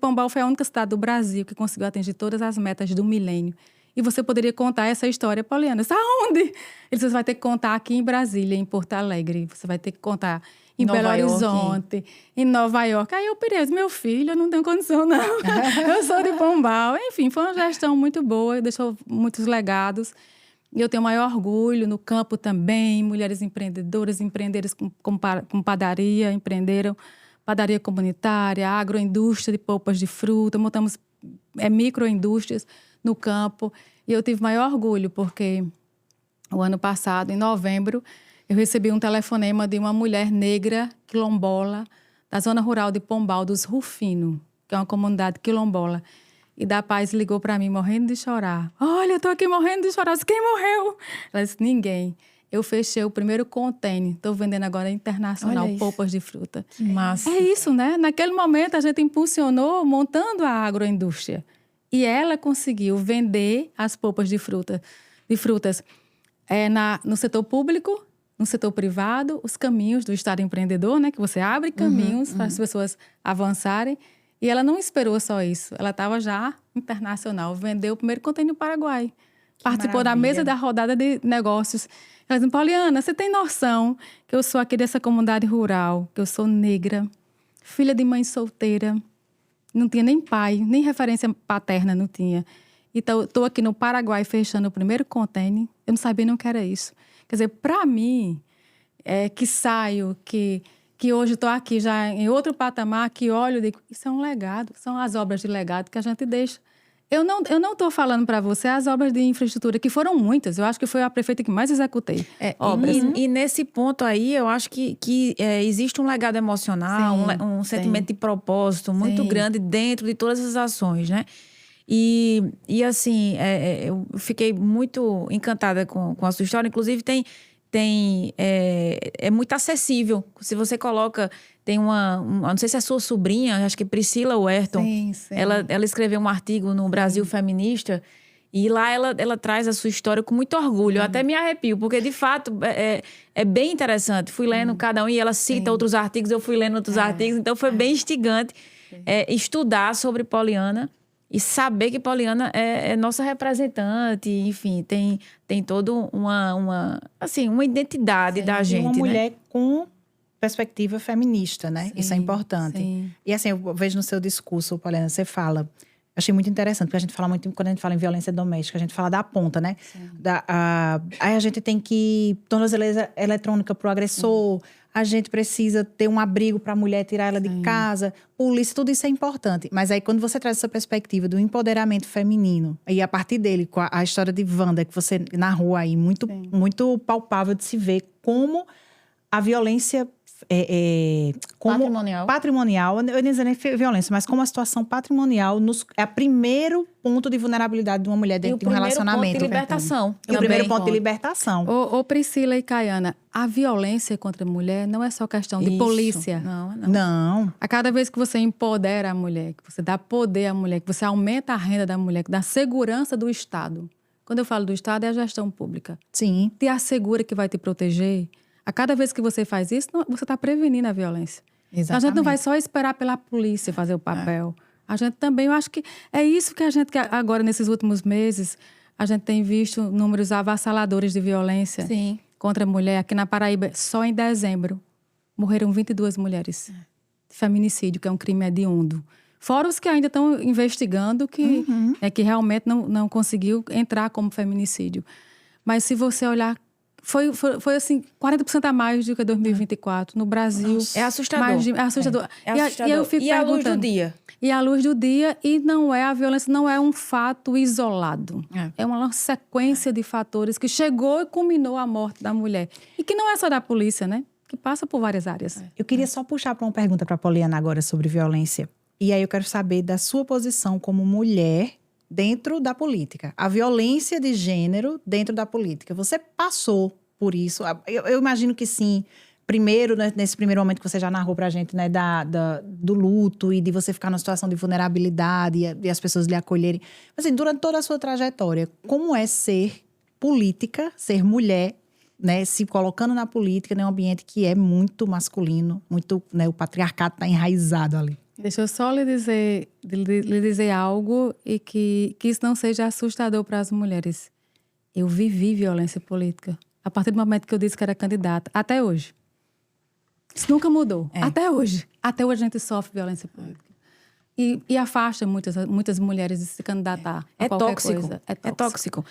Pombal foi a única cidade do Brasil que conseguiu atingir todas as metas do milênio. E você poderia contar essa história, Poliana. Aonde? Ele disse, você vai ter que contar aqui em Brasília, em Porto Alegre. Você vai ter que contar em Belo Horizonte, em Nova York. Aí eu pirei, meu filho, eu não tenho condição, não. Eu sou de Pombal. Enfim, foi uma gestão muito boa, deixou muitos legados. E eu tenho maior orgulho no campo também. Mulheres empreendedoras, empreendedoras com padaria, empreenderam padaria comunitária, agroindústria de polpas de fruta, montamos microindústrias no campo. E eu tive maior orgulho, porque o ano passado, em novembro, eu recebi um telefonema de uma mulher negra quilombola da zona rural de Pombal, dos Rufino, que é uma comunidade quilombola. E da Paz ligou para mim, morrendo de chorar. Olha, eu tô aqui morrendo de chorar. Eu disse, quem morreu? Ela disse, ninguém. Eu fechei o primeiro container. Estou vendendo agora internacional polpas de fruta. Que massa. É isso, né? Naquele momento, a gente impulsionou montando a agroindústria. E ela conseguiu vender as polpas de frutas no setor público, no setor privado, os caminhos do Estado empreendedor, né? Que você abre caminhos para as pessoas avançarem. E ela não esperou só isso. Ela estava já internacional. Vendeu o primeiro container no Paraguai. Participou da mesa da rodada de negócios. Ela disse, Poliana, você tem noção que eu sou aqui dessa comunidade rural, que eu sou negra, filha de mãe solteira, não tinha nem pai, nem referência paterna não tinha. Então, estou aqui no Paraguai fechando o primeiro container. Eu não sabia nem o que era isso. Quer dizer, para mim, que saio, que hoje estou aqui já em outro patamar, que olho e digo, isso é um legado, são as obras de legado que a gente deixa. Eu não estou falando para você as obras de infraestrutura, que foram muitas. Eu acho que foi a prefeita que mais executei obras. E nesse ponto aí, eu acho que existe um legado emocional, um sentimento de propósito muito grande dentro de todas essas ações, né? E assim, eu fiquei muito encantada com a sua história. Inclusive, é muito acessível. Se você coloca... Tem não sei se é a sua sobrinha, acho que é Priscila Huerton. Sim. Ela escreveu um artigo no Brasil Feminista E lá ela traz a sua história com muito orgulho. Eu até me arrepio, porque de fato é bem interessante. Fui lendo cada um e ela cita outros artigos, eu fui lendo outros artigos. Então foi bem instigante estudar sobre Poliana e saber que Poliana é nossa representante. Enfim, tem toda uma identidade da gente. Uma né? mulher com perspectiva feminista, né? Sim, Isso é importante. sim. E assim, eu vejo no seu discurso, Poliana, você fala... Achei muito interessante, porque a gente fala muito, quando a gente fala em violência doméstica, a gente fala da ponta, né? Aí a gente tem que tornozeleira eletrônica pro agressor, a gente precisa ter um abrigo para a mulher, tirar ela de casa, polícia, tudo isso é importante. Mas aí quando você traz essa perspectiva do empoderamento feminino, e a partir dele, com a história de Wanda, que você narrou aí, muito palpável de se ver como a violência... como patrimonial, eu nem dizer nem violência, mas como a situação patrimonial é o primeiro ponto de vulnerabilidade de uma mulher dentro de um relacionamento. E o primeiro ponto de libertação. E o primeiro ponto de libertação. Ô Priscila e Caiana, a violência contra a mulher não é só questão de polícia. Não. A cada vez que você empodera a mulher, que você dá poder à mulher, que você aumenta a renda da mulher, que dá segurança do Estado. Quando eu falo do Estado, é a gestão pública. Sim. Te assegura que vai te proteger. A cada vez que você faz isso, você está prevenindo a violência. Exatamente. Então, a gente não vai só esperar pela polícia fazer o papel. A gente também, eu acho que é isso que a gente, agora, nesses últimos meses, a gente tem visto números avassaladores de violência contra a mulher. Aqui na Paraíba, só em dezembro, morreram 22 mulheres de feminicídio, que é um crime hediondo. Fora os que ainda estão investigando, que realmente não conseguiu entrar como feminicídio. Mas se você olhar, foi assim, 40% a mais do que 2024 no Brasil. Nossa. É assustador. É assustador. assustador. E eu fico a luz do dia? E a luz do dia, e a violência não é um fato isolado. É uma sequência de fatores que chegou e culminou a morte da mulher. E que não é só da polícia, né? Que passa por várias áreas. Eu queria só puxar para uma pergunta para a Poliana agora sobre violência. E aí eu quero saber da sua posição como mulher dentro da política. A violência de gênero dentro da política. Você passou por isso? Eu imagino que sim. Primeiro, né, nesse primeiro momento que você já narrou pra gente, né, do luto e de você ficar numa situação de vulnerabilidade e as pessoas lhe acolherem. Mas, assim, durante toda a sua trajetória, como é ser política, ser mulher, né, se colocando na política, num ambiente que é muito masculino, muito, né, o patriarcado está enraizado ali? Deixa eu só lhe dizer algo e que isso não seja assustador para as mulheres. Eu vivi violência política a partir do momento que eu disse que era candidata, até hoje. Isso nunca mudou. Até hoje. Até hoje a gente sofre violência política. E afasta muitas mulheres de se candidatar a qualquer coisa. É tóxico.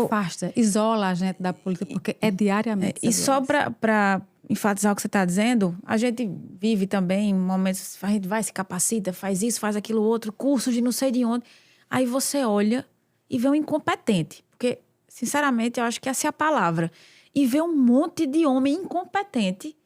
Afasta, isola a gente da política, porque é diariamente. E só para enfatizar o que você está dizendo, a gente vive também momentos, a gente vai, se capacita, faz isso, faz aquilo outro, cursos de não sei de onde. Aí você olha e vê um incompetente. Porque, sinceramente, eu acho que essa é a palavra. E vê um monte de homem incompetente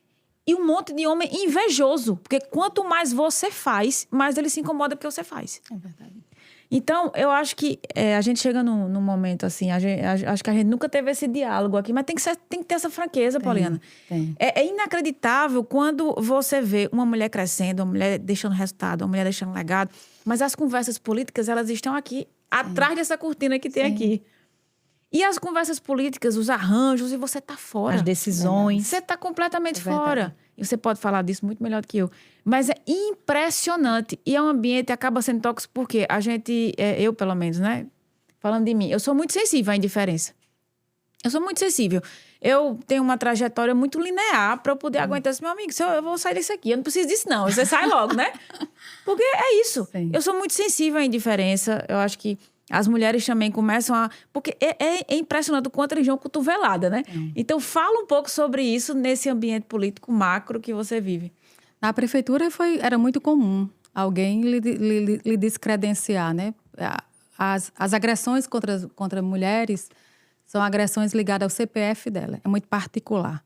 e um monte de homem invejoso. Porque quanto mais você faz, mais ele se incomoda porque você faz. É verdade. Então, eu acho que a gente chega num momento assim, acho que a gente nunca teve esse diálogo aqui, mas tem que ter essa franqueza, Poliana. Tem. É inacreditável quando você vê uma mulher crescendo, uma mulher deixando resultado, uma mulher deixando legado, mas as conversas políticas, elas estão aqui, atrás dessa cortina que tem aqui. E as conversas políticas, os arranjos, e você tá fora. As decisões. Você tá completamente fora. E você pode falar disso muito melhor do que eu. Mas é impressionante. E é um ambiente que acaba sendo tóxico porque a gente, eu pelo menos, né? Falando de mim, eu sou muito sensível à indiferença. Eu sou muito sensível. Eu tenho uma trajetória muito linear para eu poder aguentar esse meu amigo. Eu vou sair desse aqui, eu não preciso disso não. Você sai logo, né? Porque é isso. Sim. Eu sou muito sensível à indiferença. Eu acho que as mulheres também começam a... Porque é impressionante o quanto eles dão cotovelada, né? Então, fala um pouco sobre isso nesse ambiente político macro que você vive. Na prefeitura era muito comum alguém lhe descredenciar, né? As agressões contra mulheres são agressões ligadas ao CPF dela. É muito particular.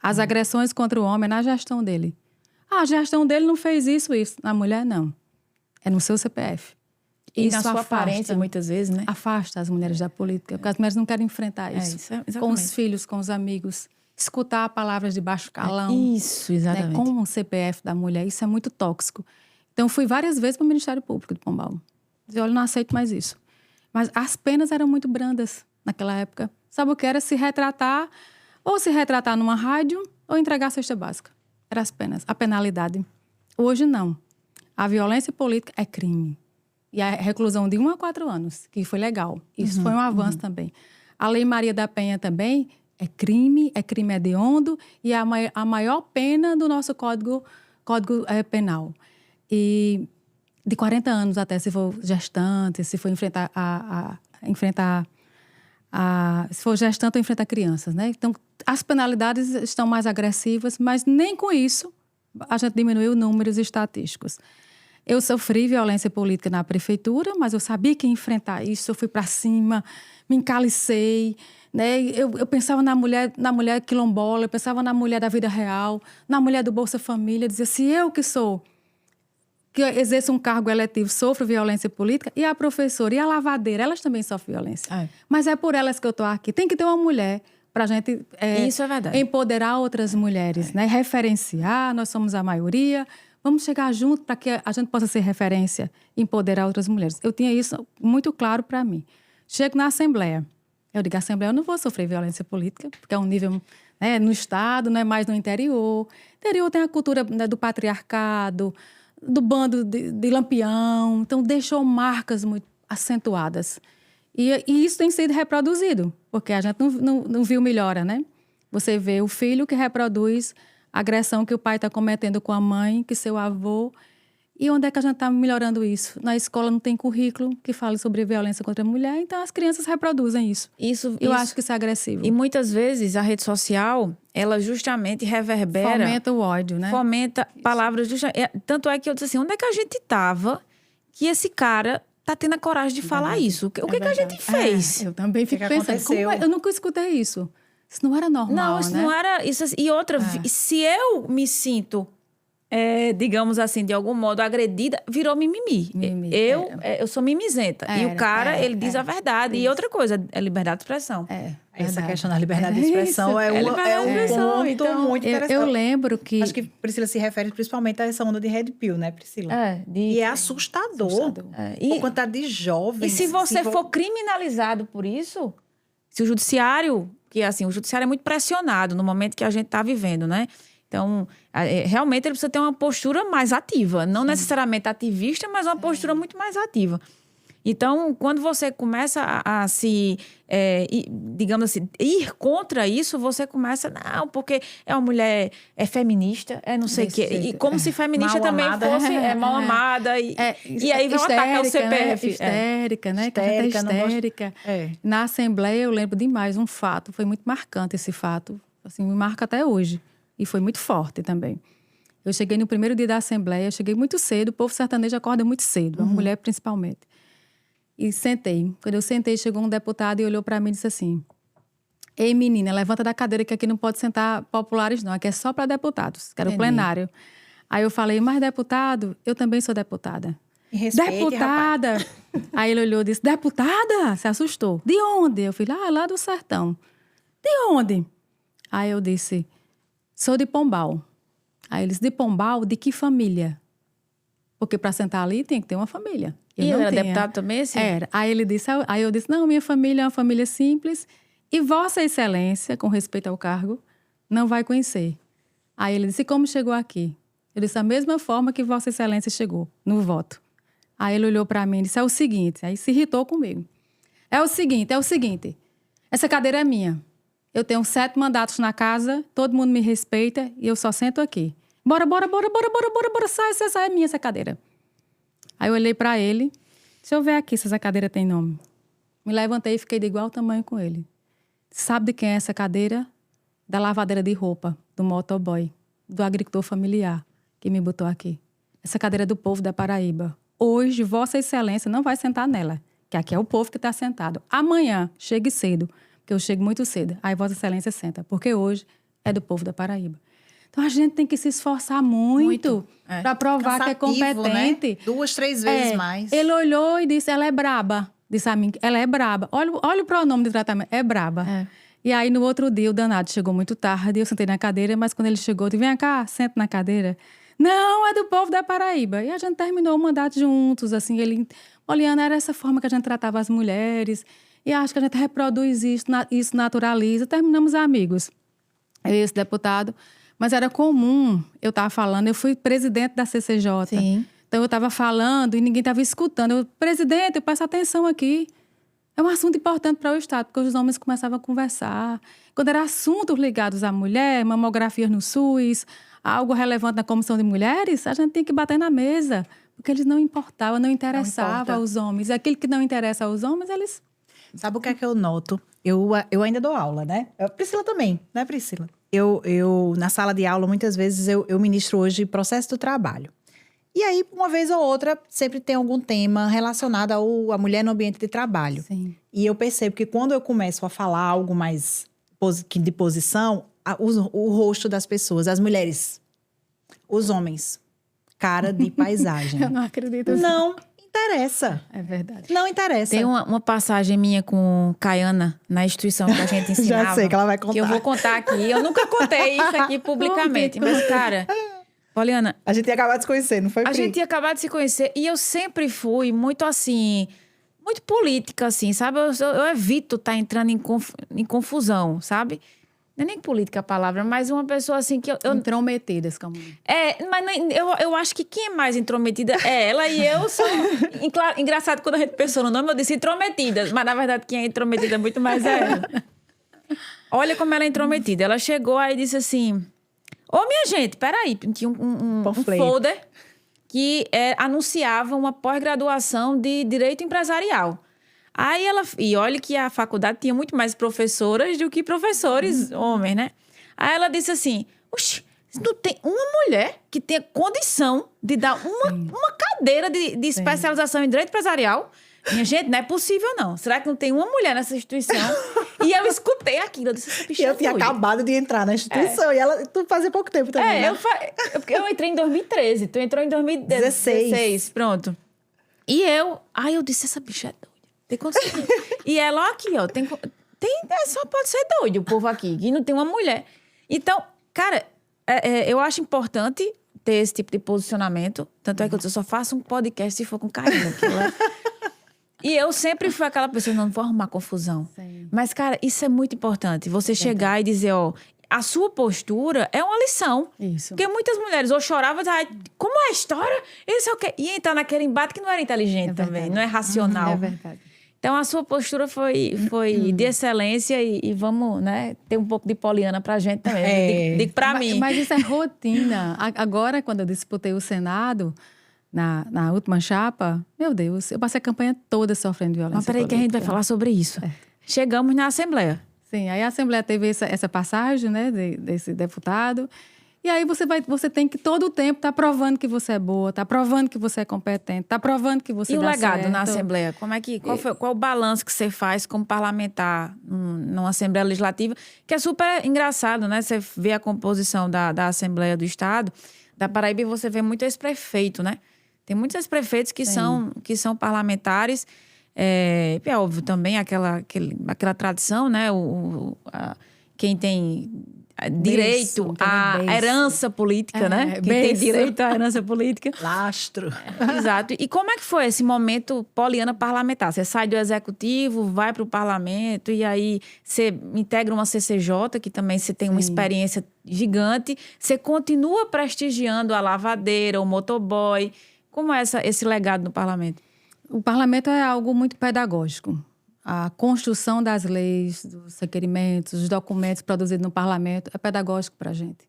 As agressões contra o homem é na gestão dele. A gestão dele não fez isso. Na mulher, não. É no seu CPF. E isso na sua aparência, muitas vezes, né? Afasta as mulheres da política, porque as mulheres não querem enfrentar isso. Com os filhos, com os amigos. Escutar palavras de baixo calão. Isso, exatamente. Né, com o CPF da mulher, isso é muito tóxico. Então, fui várias vezes para o Ministério Público de Pombal. Dizia, olha, não aceito mais isso. Mas as penas eram muito brandas naquela época. Sabe o que era? Se retratar, ou se retratar numa rádio, ou entregar a cesta básica. Eram as penas, a penalidade. Hoje, não. A violência política é crime. E a reclusão de 1 a 4 anos, que foi legal. Isso foi um avanço também. A Lei Maria da Penha também é crime hediondo e é a maior pena do nosso Código Penal. E de 40 anos até, se for gestante, se for enfrentar se for gestante ou enfrentar crianças, né? Então, as penalidades estão mais agressivas, mas nem com isso a gente diminuiu números estatísticos. Eu sofri violência política na prefeitura, mas eu sabia que ia enfrentar isso, eu fui para cima, me encalicei, né? Eu pensava na mulher quilombola, eu pensava na mulher da vida real, na mulher do Bolsa Família, dizia, se eu que exerço um cargo eletivo, sofro violência política, e a professora e a lavadeira, elas também sofrem violência. Mas é por elas que eu estou aqui. Tem que ter uma mulher para a gente Isso é verdade. empoderar outras mulheres, né? Referenciar, nós somos a maioria, vamos chegar junto para que a gente possa ser referência e empoderar outras mulheres. Eu tinha isso muito claro para mim. Chego na Assembleia. Eu digo, Assembleia, eu não vou sofrer violência política, porque é um nível, né, no Estado, não é mais no interior. No interior tem a cultura, né, do patriarcado, do bando de Lampião. Então, deixou marcas muito acentuadas. E isso tem sido reproduzido, porque a gente não viu melhora, né? Você vê o filho que reproduz a agressão que o pai está cometendo com a mãe, que seu avô. E onde é que a gente está melhorando isso? Na escola não tem currículo que fale sobre violência contra a mulher, então as crianças reproduzem isso. Eu acho que isso é agressivo. E muitas vezes a rede social, ela justamente reverbera... Fomenta o ódio, né? Fomenta palavras... Tanto é que eu disse assim, onde é que a gente estava que esse cara tá tendo a coragem de falar isso? O que a gente fez? Eu também fico pensando, eu nunca escutei isso. Isso não era normal, não, isso né? não era... Isso, e outra, se eu me sinto... digamos assim, de algum modo agredida, virou mimimi. Eu sou mimizenta. E o cara, ele diz a verdade. E outra coisa, é liberdade de expressão. Essa questão da liberdade de expressão é um ponto então, muito interessante. Eu lembro que... Acho que Priscila se refere principalmente a essa onda de Red Pill, né, Priscila? E é assustador. E a quantidade de jovens... E se você for criminalizado por isso, se o judiciário... Que, assim, o judiciário é muito pressionado no momento que a gente está vivendo, né? Então, realmente ele precisa ter uma postura mais ativa. Não necessariamente ativista, mas uma postura muito mais ativa. Então, quando você começa a se, digamos assim, ir contra isso, você começa, não, porque é uma mulher, feminista, não sei o quê. E como se feminista também fosse mal amada. E aí vão atacar o CPF. Histérica, né? Histérica. Na Assembleia, eu lembro demais um fato. Foi muito marcante esse fato. Assim, me marca até hoje. E foi muito forte também. Eu cheguei no primeiro dia da Assembleia, cheguei muito cedo, o povo sertanejo acorda muito cedo, a mulher principalmente. E sentei. Quando eu sentei, chegou um deputado e olhou para mim e disse assim, ei, menina, levanta da cadeira que aqui não pode sentar populares não, aqui é só para deputados, que era o plenário. Aí eu falei, mas deputado, eu também sou deputada. Respeite, deputada! Rapaz. Aí ele olhou e disse, deputada? Se assustou. De onde? Eu falei, lá do sertão. De onde? Aí eu disse... Sou de Pombal. Aí eles, de Pombal, de que família? Porque para sentar ali tem que ter uma família. E ele era deputado também, assim? Era. Aí eu disse, não, minha família é uma família simples e Vossa Excelência, com respeito ao cargo, não vai conhecer. Aí ele disse, como chegou aqui? Eu disse, da mesma forma que Vossa Excelência chegou, no voto. Aí ele olhou para mim e disse, é o seguinte, aí se irritou comigo. É o seguinte, essa cadeira é minha. Eu tenho 7 mandatos na casa, todo mundo me respeita e eu só sento aqui. Bora, sai, é minha essa cadeira. Aí eu olhei pra ele, deixa eu ver aqui se essa cadeira tem nome. Me levantei e fiquei de igual tamanho com ele. Sabe de quem é essa cadeira? Da lavadeira de roupa, do motoboy, do agricultor familiar que me botou aqui. Essa cadeira é do povo da Paraíba. Hoje, Vossa Excelência não vai sentar nela, que aqui é o povo que está sentado. Amanhã, chegue cedo. Eu chego muito cedo, aí Vossa Excelência senta, porque hoje é do povo da Paraíba. Então, a gente tem que se esforçar muito para provar que é competente. Né? 2, 3 vezes mais. Ele olhou e disse, ela é braba. Disse a mim, ela é braba. Olha o pronome de tratamento, é braba. E aí, no outro dia, o danado chegou muito tarde, eu sentei na cadeira, mas quando ele chegou, eu disse, vem cá, senta na cadeira. Não, é do povo da Paraíba. E a gente terminou o mandato juntos, assim, ele Poliana, era essa forma que a gente tratava as mulheres. E acho que a gente reproduz isso naturaliza. Terminamos amigos. Esse deputado. Mas era comum eu estar falando. Eu fui presidente da CCJ. Sim. Então, eu estava falando e ninguém estava escutando. Presidente, eu peço atenção aqui. É um assunto importante para o Estado, porque os homens começavam a conversar. Quando eram assuntos ligados à mulher, mamografias no SUS, algo relevante na Comissão de Mulheres, a gente tinha que bater na mesa. Porque eles não importavam, não interessavam aos homens. Aquilo que não interessa aos homens, eles... Sabe o que é que eu noto? Eu ainda dou aula, né? Priscila também, né, Priscila? Na sala de aula, muitas vezes, eu ministro hoje processo do trabalho. E aí, uma vez ou outra, sempre tem algum tema relacionado à mulher no ambiente de trabalho. Sim. E eu percebo que quando eu começo a falar algo mais de posição, o rosto das pessoas, as mulheres, os homens, cara de paisagem. Eu não acredito. Não interessa. É verdade. Não interessa. Tem uma passagem minha com Caiana na instituição que a gente ensinava. Já sei que ela vai contar. Que eu vou contar aqui. Eu nunca contei isso aqui publicamente. Mas, cara, Poliana... A gente ia acabar de se conhecer, não foi, Pri? A gente tinha acabado de se conhecer e eu sempre fui muito assim, muito política, assim, sabe? Eu evito estar entrando em confusão, sabe? Não é nem política a palavra, mas uma pessoa assim que eu Intrometidas, como... mas eu acho que quem é mais intrometida é ela e eu sou... Engraçado, quando a gente pensou no nome, eu disse intrometida, mas na verdade quem é intrometida muito mais é ela. Olha como ela é intrometida. Ela chegou aí e disse assim... Ô, minha gente, peraí. Tinha um folder que anunciava uma pós-graduação de Direito Empresarial. Aí e olha que a faculdade tinha muito mais professoras do que professores homens, né? Aí ela disse assim, oxi, não tem uma mulher que tenha condição de dar uma cadeira de especialização em Direito Empresarial? Minha gente, não é possível, não. Será que não tem uma mulher nessa instituição? E eu escutei aquilo. Eu disse, essa bicha eu tinha acabado de entrar na instituição. E ela, tu fazia pouco tempo também, né? Eu entrei em 2013. Tu entrou em 2016. Pronto. E eu disse, essa bicha é doida. Tem condição. E ela, ó, aqui, ó, só pode ser doido o povo aqui. E não tem uma mulher. Então, cara, eu acho importante ter esse tipo de posicionamento. Tanto é que eu só faço um podcast se for com carinho. E eu sempre fui aquela pessoa, não vou arrumar confusão. Sim. Mas, cara, isso é muito importante. Você chegar e dizer, ó, a sua postura é uma lição. Isso. Porque muitas mulheres ou choravam, como é a história? Isso é o quê? E entrar naquele embate que não era inteligente também, não é racional. É verdade. Então, a sua postura foi de excelência e vamos, né, ter um pouco de Poliana pra gente também. Digo pra mim. Mas isso é rotina. Agora, quando eu disputei o Senado... Na última chapa, meu Deus, eu passei a campanha toda sofrendo violência. Mas peraí que a gente vai falar sobre isso. Chegamos na Assembleia. Sim, aí a Assembleia teve essa passagem, né, desse deputado. E aí você tem que todo o tempo estar provando que você é boa, tá provando que você é competente, tá provando que você dá certo. E o legado certo. na Assembleia? Qual o balanço que você faz como parlamentar numa Assembleia Legislativa? Que é super engraçado, né? Você vê a composição da Assembleia do Estado, da Paraíba, e você vê muito ex-prefeito, né? Tem muitos ex-prefeitos que são parlamentares. É óbvio também aquela tradição, né? Quem tem direito à herança política, né? Quem tem direito à herança política. Lastro. Exato. E como é que foi esse momento Poliana parlamentar? Você sai do executivo, vai para o parlamento e aí você integra uma CCJ, que também você tem uma experiência gigante. Você continua prestigiando a lavadeira, o motoboy. Como é esse legado no parlamento? O parlamento é algo muito pedagógico. A construção das leis, dos requerimentos, dos documentos produzidos no parlamento é pedagógico para a gente.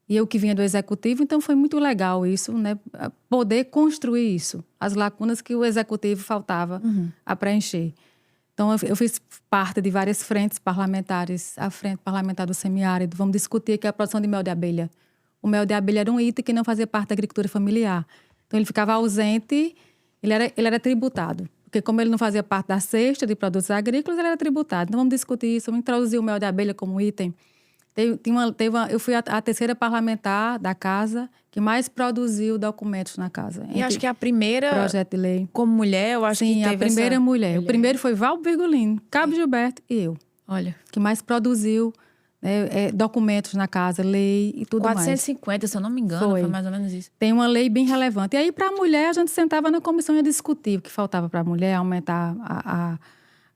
E eu que vinha do executivo, então foi muito legal isso, né? Poder construir isso, as lacunas que o executivo faltava a preencher. Então, eu fiz parte de várias frentes parlamentares, a frente parlamentar do semiárido. Vamos discutir aqui a produção de mel de abelha. O mel de abelha era um item que não fazia parte da agricultura familiar. Então, ele ficava ausente, ele era tributado. Porque como ele não fazia parte da cesta de produtos agrícolas, ele era tributado. Então, vamos discutir isso, vamos introduzir o mel de abelha como item. Eu fui a terceira parlamentar da casa que mais produziu documentos na casa. E acho que a primeira, projeto de lei. Como mulher, eu acho que teve a primeira mulher. O primeiro foi Val Virgulino, Cabo Gilberto e eu. Olha. Que mais produziu documentos na casa, lei e tudo mais. 450, se eu não me engano, foi mais ou menos isso. Tem uma lei bem relevante. E aí, para a mulher, a gente sentava na comissão e ia discutir o que faltava para a mulher, aumentar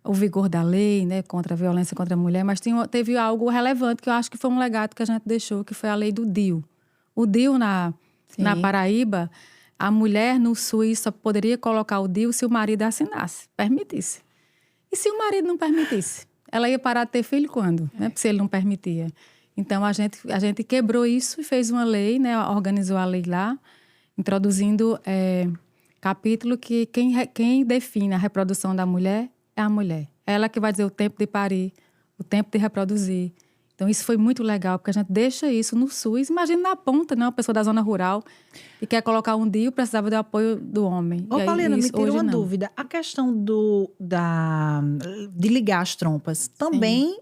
o vigor da lei, né, contra a violência contra a mulher. Mas teve algo relevante que eu acho que foi um legado que a gente deixou, que foi a lei do DIU. O DIU na Paraíba, a mulher no SUS só poderia colocar o DIU se o marido assinasse, permitisse. E se o marido não permitisse? Ela ia parar de ter filho quando? Né? Se ele não permitia. Então, a gente quebrou isso e fez uma lei, né? Organizou a lei lá, introduzindo capítulo que quem define a reprodução da mulher é a mulher. Ela que vai dizer o tempo de parir, o tempo de reproduzir. Então, isso foi muito legal, porque a gente deixa isso no SUS. Imagina na ponta, né? Uma pessoa da zona rural que quer colocar um DIU, precisava do apoio do homem. Ô, Paulina, me tira uma dúvida. A questão de ligar as trompas, também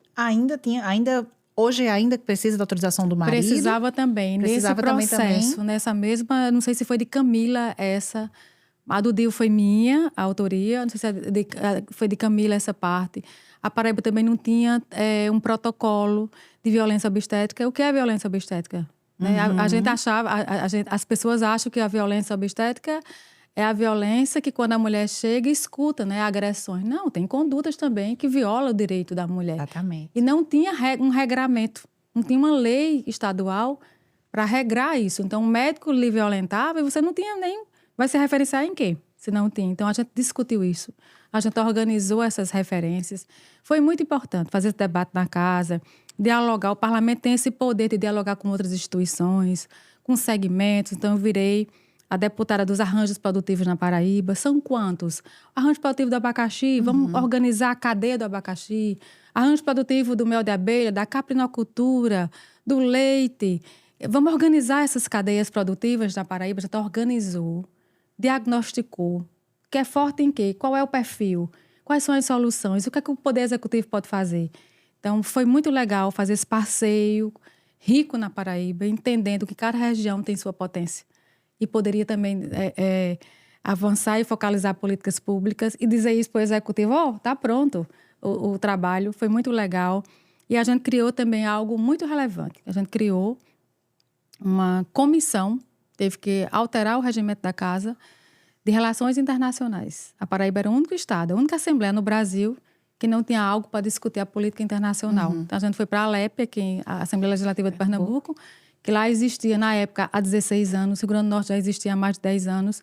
hoje ainda precisa da autorização do marido? Precisava também. Nesse processo, nessa mesma, não sei se foi de Camila essa, a do DIU foi minha, a autoria, não sei se foi de Camila essa parte. A Paraíba também não tinha um protocolo de violência obstétrica. O que é violência obstétrica? Né? A gente achava, as pessoas acham que a violência obstétrica é a violência que quando a mulher chega escuta, né, agressões. Não, tem condutas também que violam o direito da mulher. Exatamente. E não tinha um regramento, não tinha uma lei estadual para regrar isso. Então, o médico lhe violentava e você não tinha nem... Vai se referenciar em quê? Se não tem. Então, a gente discutiu isso. A gente organizou essas referências. Foi muito importante fazer esse debate na casa, dialogar. O parlamento tem esse poder de dialogar com outras instituições, com segmentos. Então, eu virei a deputada dos arranjos produtivos na Paraíba. São quantos? Arranjo produtivo do abacaxi, vamos organizar a cadeia do abacaxi. Arranjo produtivo do mel de abelha, da caprinocultura, do leite. Vamos organizar essas cadeias produtivas na Paraíba. Já organizou, diagnosticou. Que é forte em quê? Qual é o perfil? Quais são as soluções? O que é que o Poder Executivo pode fazer? Então, foi muito legal fazer esse passeio rico na Paraíba, entendendo que cada região tem sua potência. E poderia também avançar e focalizar políticas públicas e dizer isso para o Executivo, tá pronto o trabalho. Foi muito legal. E a gente criou também algo muito relevante. A gente criou uma comissão, teve que alterar o regimento da casa, de relações internacionais. A Paraíba era o único estado, a única assembleia no Brasil que não tinha algo para discutir a política internacional. Então, a gente foi para a ALEP, a Assembleia Legislativa de Pernambuco, que lá existia, na época, há 16 anos, o Rio Grande do Norte já existia há mais de 10 anos.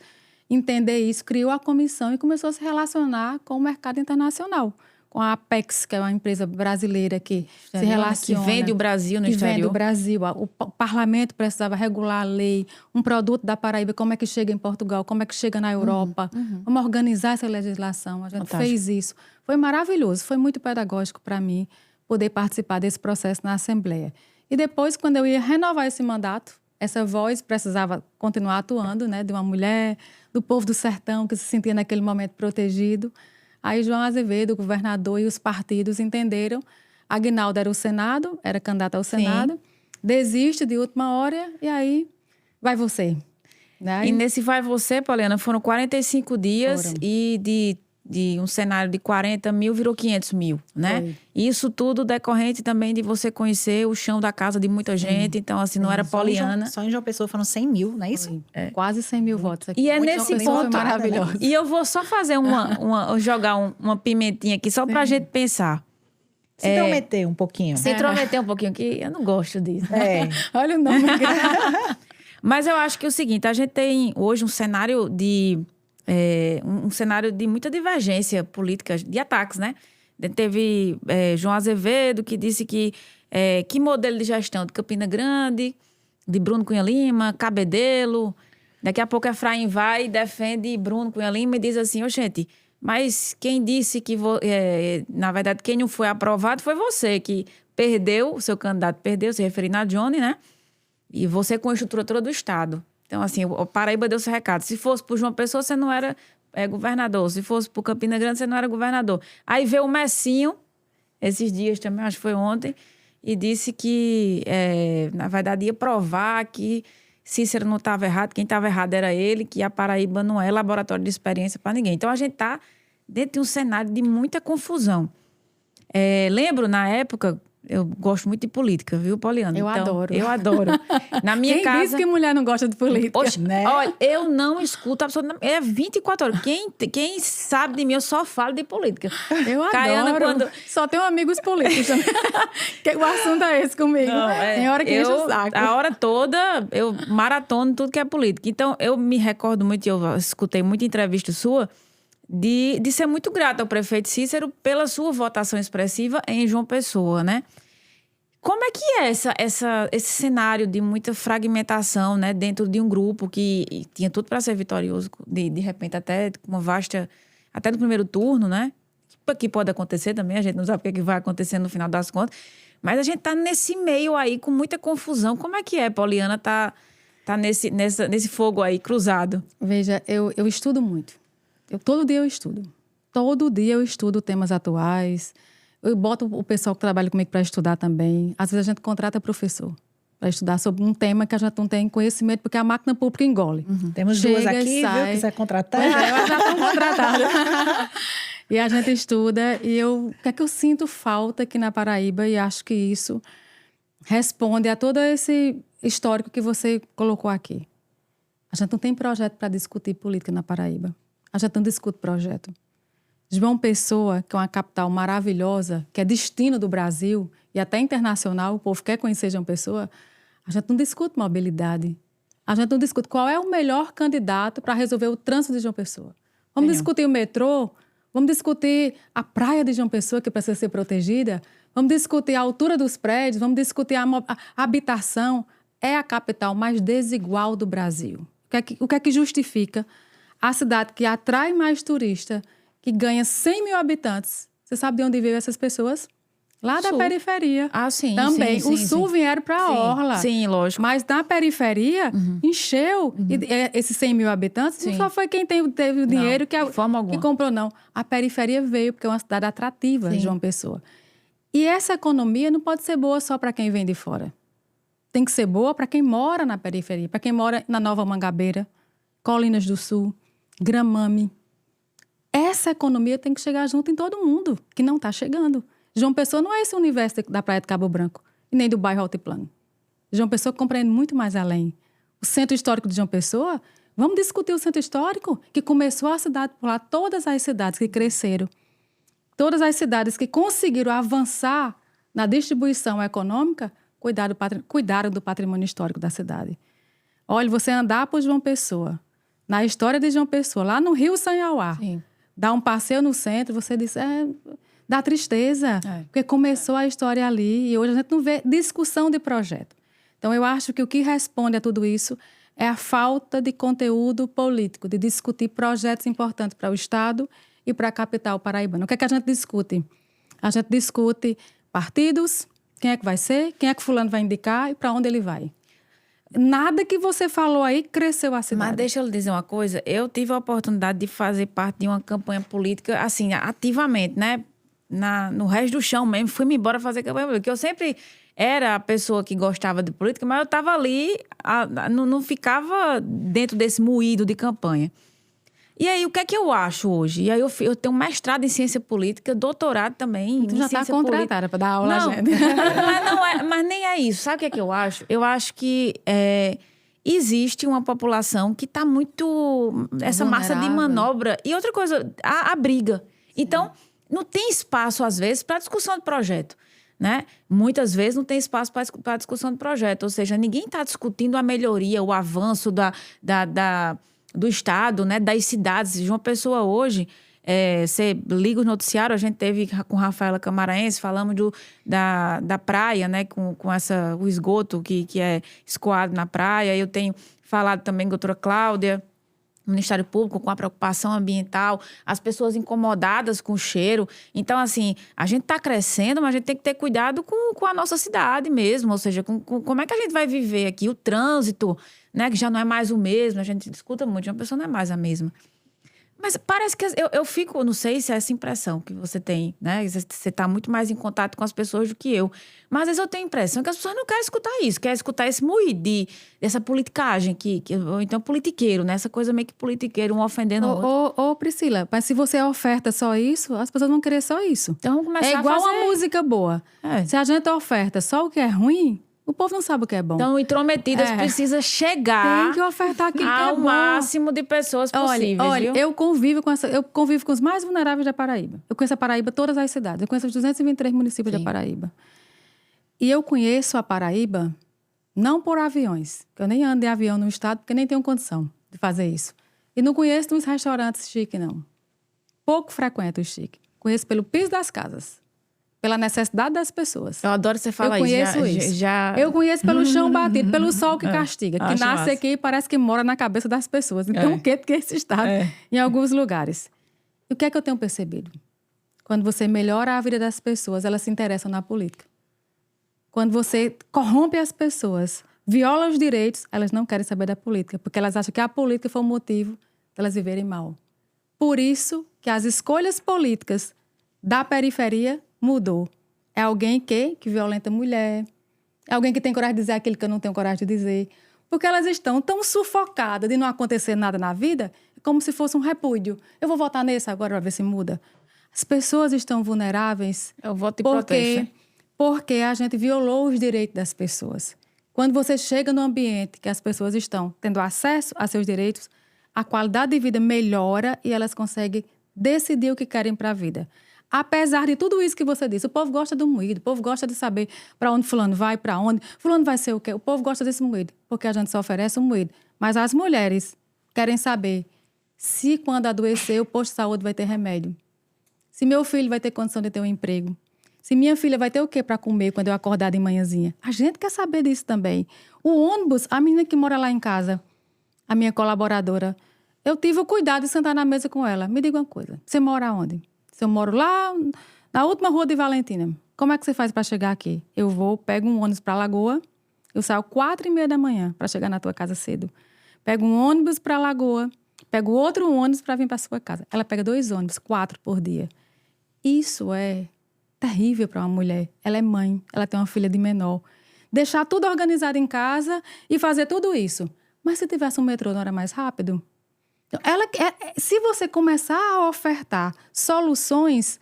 Entender isso, criou a comissão e começou a se relacionar com o mercado internacional. Com a Apex, que é uma empresa brasileira que se relaciona... Que vende o Brasil no exterior. Que vende o Brasil. O parlamento precisava regular a lei. Um produto da Paraíba, como é que chega em Portugal, como é que chega na Europa. Vamos organizar essa legislação. A gente fez isso. Foi maravilhoso, foi muito pedagógico para mim poder participar desse processo na Assembleia. E depois, quando eu ia renovar esse mandato, essa voz precisava continuar atuando, né, de uma mulher, do povo do sertão que se sentia naquele momento protegido. Aí João Azevedo, o governador e os partidos entenderam. Aguinaldo era o Senado, era candidato ao Senado, desiste de última hora e aí vai você. Né? E nesse vai você, Paulina, foram 45 dias e de um cenário de 40 mil virou 500 mil, né? Foi. Isso tudo decorrente também de você conhecer o chão da casa de muita gente. Então, assim, não era poliana. Só em João Pessoa foram 100 mil, não é isso? Quase 100 mil votos aqui. E é Muito nesse João ponto... Pessoa foi maravilhoso. E eu vou só fazer jogar uma pimentinha aqui, só pra gente pensar. Se intrometer um pouquinho. Se intrometer um pouquinho, que eu não gosto disso. Olha o nome. Mas eu acho que é o seguinte, a gente tem hoje um cenário de muita divergência política, de ataques, né? Teve João Azevedo, que disse que modelo de gestão de Campina Grande, de Bruno Cunha Lima, Cabedelo. Daqui a pouco Efraim vai e defende Bruno Cunha Lima e diz assim, gente, mas quem disse que... na verdade, quem não foi aprovado foi você, que perdeu, o seu candidato perdeu, se referindo a Johnny, né? E você com a estrutura toda do Estado. Então, assim, o Paraíba deu seu recado. Se fosse por João Pessoa, você não era governador. Se fosse por Campina Grande, você não era governador. Aí veio o Messinho, esses dias também, acho que foi ontem, e disse que, na verdade, ia provar que Cícero não estava errado, quem estava errado era ele, que a Paraíba não é laboratório de experiência para ninguém. Então, a gente está dentro de um cenário de muita confusão. Lembro, na época, Eu gosto muito de política, viu, Poliana? Eu adoro. Eu adoro. Na minha Quem casa... disse que mulher não gosta de política? Poxa, né? olha, eu não escuto absolutamente... É 24 horas. Quem sabe de mim, eu só falo de política. Eu Caiana, adoro. quando... Só tenho amigos políticos também. O assunto é esse comigo. Tem hora que enche o saco. A hora toda, eu maratono tudo que é política. Então, eu me recordo muito, eu escutei muita entrevista sua, de ser muito grata ao prefeito Cícero pela sua votação expressiva em João Pessoa, né? Como é que é esse cenário de muita fragmentação, né, dentro de um grupo que tinha tudo para ser vitorioso, de repente até com uma vasta, até no primeiro turno, né? Que pode acontecer também, a gente não sabe o que vai acontecer no final das contas, mas a gente tá nesse meio aí com muita confusão. Como é que é, Poliana, tá nesse fogo aí cruzado? Veja, eu estudo muito. Todo dia eu estudo. Todo dia eu estudo temas atuais. Eu boto o pessoal que trabalha comigo para estudar também. Às vezes a gente contrata professor para estudar sobre um tema que a gente não tem conhecimento, porque a máquina pública engole. Temos duas Chega aqui, e sai. viu? Quiser contratar. Pois é, elas já estão contratadas. E a gente estuda. E o que é que eu sinto falta aqui na Paraíba? E acho que isso responde a todo esse histórico que você colocou aqui. A gente não tem projeto para discutir política na Paraíba. A gente não discute projeto. João Pessoa, que é uma capital maravilhosa, que é destino do Brasil e até internacional, o povo quer conhecer João Pessoa, a gente não discute mobilidade. A gente não discute qual é o melhor candidato para resolver o trânsito de João Pessoa. Vamos discutir o metrô, vamos discutir a praia de João Pessoa, que precisa ser protegida, vamos discutir a altura dos prédios, vamos discutir a habitação. É a capital mais desigual do Brasil. O que é que justifica a cidade que atrai mais turista, que ganha 100 mil habitantes? Você sabe de onde vivem essas pessoas? Lá da periferia. Ah, sim. Também. Sim, o sul vieram para a orla. Sim, lógico. Mas na periferia, encheu. E esses 100 mil habitantes, não só foi quem teve o dinheiro que comprou, não. A periferia veio, porque é uma cidade atrativa, João Pessoa. E essa economia não pode ser boa só para quem vem de fora. Tem que ser boa para quem mora na periferia, para quem mora na Nova Mangabeira, Colinas do Sul, Gramame. Essa economia tem que chegar junto em todo mundo, que não está chegando. João Pessoa não é esse universo da Praia de Cabo Branco, e nem do bairro Altiplano. João Pessoa compreende muito mais além. O centro histórico de João Pessoa, vamos discutir o centro histórico, que começou a cidade por lá, todas as cidades que cresceram, todas as cidades que conseguiram avançar na distribuição econômica, cuidaram do patrimônio histórico da cidade. Olha, você andar por João Pessoa, na história de João Pessoa, lá no Rio Sanhauá, dar um passeio no centro, você diz, dá tristeza, porque começou a história ali e hoje a gente não vê discussão de projeto. Então, eu acho que o que responde a tudo isso é a falta de conteúdo político, de discutir projetos importantes para o Estado e para a capital paraibana. O que é que a gente discute? A gente discute partidos, quem é que vai ser, quem é que fulano vai indicar e para onde ele vai. Nada que você falou aí cresceu a cidade. Mas deixa eu lhe dizer uma coisa. Eu tive a oportunidade de fazer parte de uma campanha política, assim, ativamente, né? No resto do chão mesmo. Fui-me embora fazer campanha política. Porque eu sempre era a pessoa que gostava de política, mas eu estava ali, não ficava dentro desse moído de campanha. E aí, o que é que eu acho hoje? E aí, eu tenho mestrado em ciência política, doutorado também em ciência política. Já está contratada para dar aula, não, gente. Mas nem é isso. Sabe o que é que eu acho? Eu acho que existe uma população que está muito... Essa massa de manobra. E outra coisa, a briga. Sim. Então, não tem espaço, às vezes, para discussão de projeto. Né? Muitas vezes não tem espaço para discussão de projeto. Ou seja, ninguém está discutindo a melhoria, o avanço do Estado, né, das cidades. João Pessoa hoje, você liga o noticiário, a gente teve com Rafaela Camaraense, falamos da praia, né, com o esgoto que é escoado na praia. Eu tenho falado também com a doutora Cláudia, Ministério Público, com a preocupação ambiental, as pessoas incomodadas com o cheiro. Então, assim, a gente está crescendo, mas a gente tem que ter cuidado com a nossa cidade mesmo, ou seja, como é que a gente vai viver aqui, o trânsito, né, que já não é mais o mesmo, a gente discuta muito, uma pessoa não é mais a mesma. Mas parece que eu fico, não sei se é essa impressão que você tem, né? Você está muito mais em contato com as pessoas do que eu. Mas às vezes eu tenho a impressão que as pessoas não querem escutar isso, querem escutar esse moído dessa politicagem, ou então politiqueiro, né? Essa coisa meio que politiqueiro, um ofendendo o outro. Ô, Priscila, mas se você oferta só isso, as pessoas vão querer só isso. Então vamos começar É igual a fazer... uma música boa. É. Se a gente oferta só o que é ruim, o povo não sabe o que é bom. Então, Intrometidas precisa chegar Tem que ofertar aquilo que é ao bom. máximo de pessoas possíveis, Olha, viu? eu convivo com os mais vulneráveis da Paraíba. Eu conheço a Paraíba, todas as cidades. Eu conheço os 223 municípios da Paraíba. E eu conheço a Paraíba não por aviões. Eu nem ando de avião no estado, porque nem tenho condição de fazer isso. E não conheço nos restaurantes chiques, não. Pouco frequento os chiques. Conheço pelo piso das casas. Pela necessidade das pessoas. Eu adoro você falar Eu conheço isso. Eu conheço pelo chão batido, pelo sol que castiga, que acho nasce massa. aqui e parece que mora na cabeça das pessoas. Então, o que é esse estado em alguns lugares? E o que é que eu tenho percebido? Quando você melhora a vida das pessoas, elas se interessam na política. Quando você corrompe as pessoas, viola os direitos, elas não querem saber da política, porque elas acham que a política foi o motivo delas viverem mal. Por isso que as escolhas políticas da periferia mudou. É alguém que violenta a mulher. É alguém que tem coragem de dizer aquilo que eu não tenho coragem de dizer. Porque elas estão tão sufocadas de não acontecer nada na vida, como se fosse um repúdio. Eu vou votar nesse agora para ver se muda. As pessoas estão vulneráveis Eu voto em protesto, hein? porque a gente violou os direitos das pessoas. Quando você chega num ambiente que as pessoas estão tendo acesso a seus direitos, a qualidade de vida melhora e elas conseguem decidir o que querem para a vida. Apesar de tudo isso que você disse, o povo gosta do moído, o povo gosta de saber para onde fulano vai, para onde, fulano vai ser o quê. O povo gosta desse moído, porque a gente só oferece um moído. Mas as mulheres querem saber se quando adoecer o posto de saúde vai ter remédio. Se meu filho vai ter condição de ter um emprego. Se minha filha vai ter o quê para comer quando eu acordar de manhãzinha. A gente quer saber disso também. O ônibus, a menina que mora lá em casa, a minha colaboradora, eu tive o cuidado de sentar na mesa com ela. Me diga uma coisa, você mora onde? Se eu moro lá na última rua de Valentina, como é que você faz para chegar aqui? Eu vou, pego um ônibus para Lagoa, eu saio 4h30 da manhã para chegar na tua casa cedo. Pego um ônibus para Lagoa, pego outro ônibus para vir para sua casa. Ela pega 2 ônibus, 4 por dia. Isso é terrível para uma mulher. Ela é mãe, ela tem uma filha de menor. Deixar tudo organizado em casa e fazer tudo isso. Mas se tivesse um metrô, não era mais rápido? Se você começar a ofertar soluções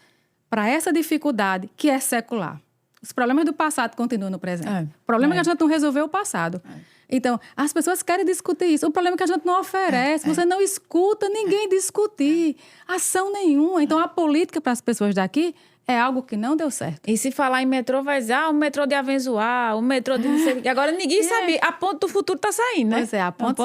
para essa dificuldade que é secular, os problemas do passado continuam no presente. O problema é que a gente não resolveu o passado. Então, as pessoas querem discutir isso. O problema é que a gente não oferece. Você não escuta ninguém discutir. Ação nenhuma. Então, a política para as pessoas daqui é algo que não deu certo. E se falar em metrô, vai dizer, o metrô de Avenzoar, o metrô de... Agora, ninguém sabe. A ponte do futuro tá saindo, né? Pois é, a ponte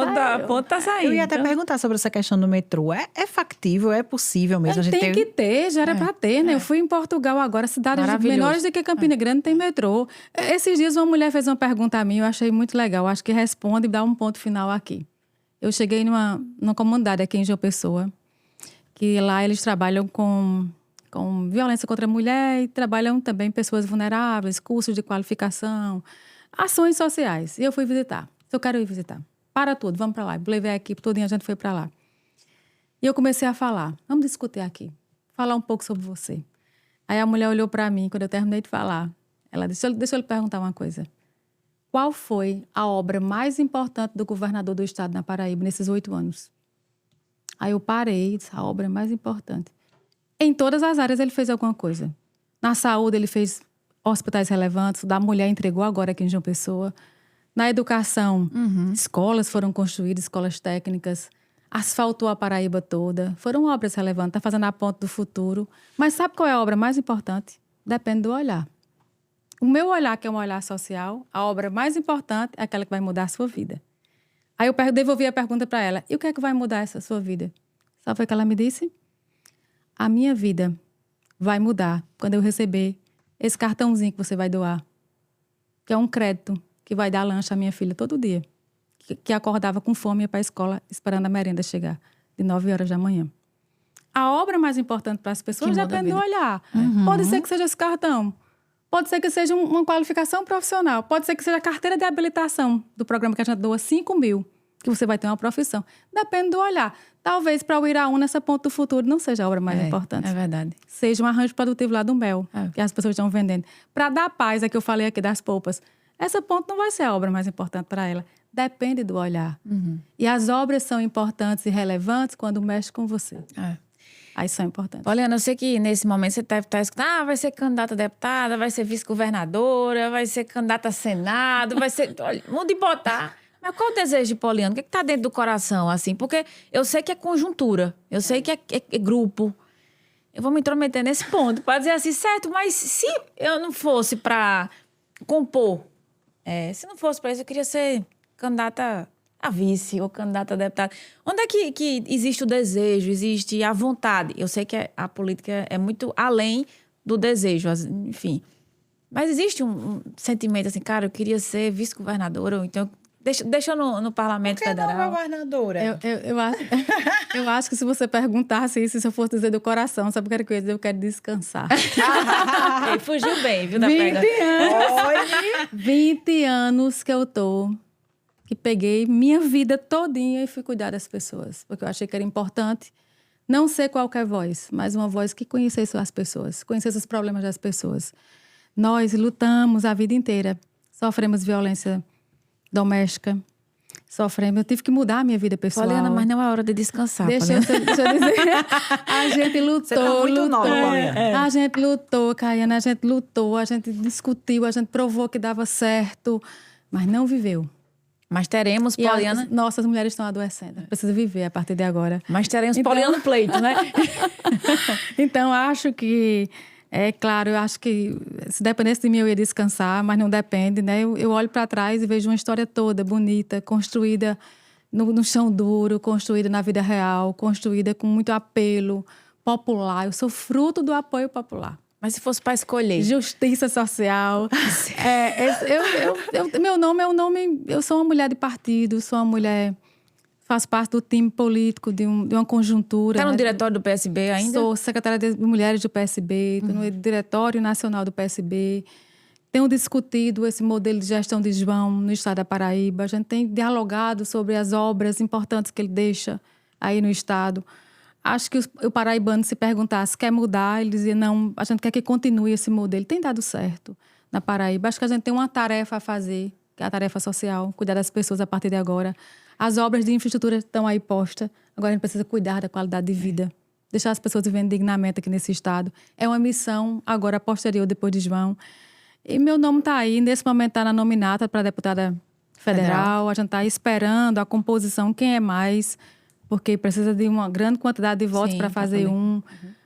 tá saindo. Eu ia até perguntar sobre essa questão do metrô. É factível, é possível mesmo? A gente Tem que ter, já era para ter, né? Eu fui em Portugal agora, cidades menores do que Campina Grande tem metrô. Esses dias uma mulher fez uma pergunta a mim, eu achei muito legal. Acho que responde e dá um ponto final aqui. Eu cheguei numa comunidade aqui em João Pessoa, que lá eles trabalham com violência contra a mulher e trabalham também pessoas vulneráveis, cursos de qualificação, ações sociais. E eu fui visitar. Eu quero ir visitar. Para tudo, vamos para lá. Levei a equipe todinha, a gente foi para lá. E eu comecei a falar. Vamos discutir aqui. Falar um pouco sobre você. Aí a mulher olhou para mim, quando eu terminei de falar. Ela disse, deixa eu lhe perguntar uma coisa. Qual foi a obra mais importante do governador do estado na Paraíba nesses 8 anos? Aí eu parei e disse, a obra mais importante. Em todas as áreas ele fez alguma coisa. Na saúde ele fez hospitais relevantes, da mulher entregou agora aqui em João Pessoa. Na educação, escolas foram construídas, escolas técnicas. Asfaltou a Paraíba toda. Foram obras relevantes, está fazendo a ponte do futuro. Mas sabe qual é a obra mais importante? Depende do olhar. O meu olhar, que é um olhar social, a obra mais importante é aquela que vai mudar a sua vida. Aí eu devolvi a pergunta para ela. E o que é que vai mudar essa sua vida? Sabe o que ela me disse? A minha vida vai mudar quando eu receber esse cartãozinho que você vai doar. Que é um crédito que vai dar lanche à minha filha todo dia. Que acordava com fome e ia para a escola esperando a merenda chegar. De 9 horas da manhã. A obra mais importante para as pessoas depende do olhar. Pode ser que seja esse cartão. Pode ser que seja uma qualificação profissional. Pode ser que seja a carteira de habilitação do programa que a gente doa 5 mil. Que você vai ter uma profissão. Depende do olhar. Talvez para o Iraúna, essa Ponte do Futuro não seja a obra mais importante. É verdade. Seja um arranjo produtivo lá do Mel, que as pessoas estão vendendo. Para dar paz, é que eu falei aqui das polpas. Essa ponte não vai ser a obra mais importante para ela. Depende do olhar. E as obras são importantes e relevantes quando mexem com você. Aí são importantes. Poliana, eu sei que nesse momento você está escutando, vai ser candidata a deputada, vai ser vice-governadora, vai ser candidata a Senado, vai ser... Olha, onde botar... Mas qual o desejo de Poliana? O que está dentro do coração, assim? Porque eu sei que é conjuntura, eu sei que é grupo. Eu vou me intrometer nesse ponto para dizer assim, certo, mas se eu não fosse para compor, se não fosse para isso, eu queria ser candidata a vice ou candidata a deputada. Onde é que existe o desejo, existe a vontade? Eu sei que a política é muito além do desejo, enfim. Mas existe um sentimento assim, cara, eu queria ser vice-governadora, ou então... Deixa no Parlamento Federal. Por que não governadora? Eu acho que se você perguntasse isso, se eu fosse dizer do coração, sabe o que eu queria dizer? Eu quero descansar. Ele fugiu bem, viu, da 20 pega? anos. 20 anos que peguei minha vida todinha e fui cuidar das pessoas. Porque eu achei que era importante não ser qualquer voz, mas uma voz que conhecesse as pessoas, conhecesse os problemas das pessoas. Nós lutamos a vida inteira, sofremos violência doméstica, sofremos. Eu tive que mudar a minha vida pessoal. Poliana, mas não é hora de descansar. Deixa eu dizer. A gente lutou. Você tá muito nova, Poliana. A gente lutou, Caiana, a gente lutou, a gente discutiu, a gente provou que dava certo, mas não viveu. Mas teremos, Poliana... Nossas mulheres estão adoecendo. Precisa viver a partir de agora. Mas teremos Poliana no pleito, né? Então, acho que... claro, eu acho que se dependesse de mim eu ia descansar, mas não depende, né? Eu olho para trás e vejo uma história toda bonita, construída no chão duro, construída na vida real, construída com muito apelo popular. Eu sou fruto do apoio popular. Mas se fosse para escolher... Justiça social. Meu nome é um nome... Eu sou uma mulher de partido, sou uma mulher... Faço parte do time político de uma conjuntura. Está no diretório do PSB ainda? Sou secretária de Mulheres do PSB, estou no Diretório Nacional do PSB. Tenho discutido esse modelo de gestão de João no estado da Paraíba. A gente tem dialogado sobre as obras importantes que ele deixa aí no estado. Acho que o paraibano, se perguntasse, quer mudar, ele dizia, não, a gente quer que continue esse modelo. Tem dado certo na Paraíba. Acho que a gente tem uma tarefa a fazer, que é a tarefa social, cuidar das pessoas a partir de agora. As obras de infraestrutura estão aí postas. Agora a gente precisa cuidar da qualidade de vida. Deixar as pessoas vivendo dignamente aqui nesse estado. É uma missão agora posterior, depois de João. E meu nome está aí. Nesse momento está na nominata para deputada federal. A gente está esperando a composição. Quem é mais? Porque precisa de uma grande quantidade de votos para fazer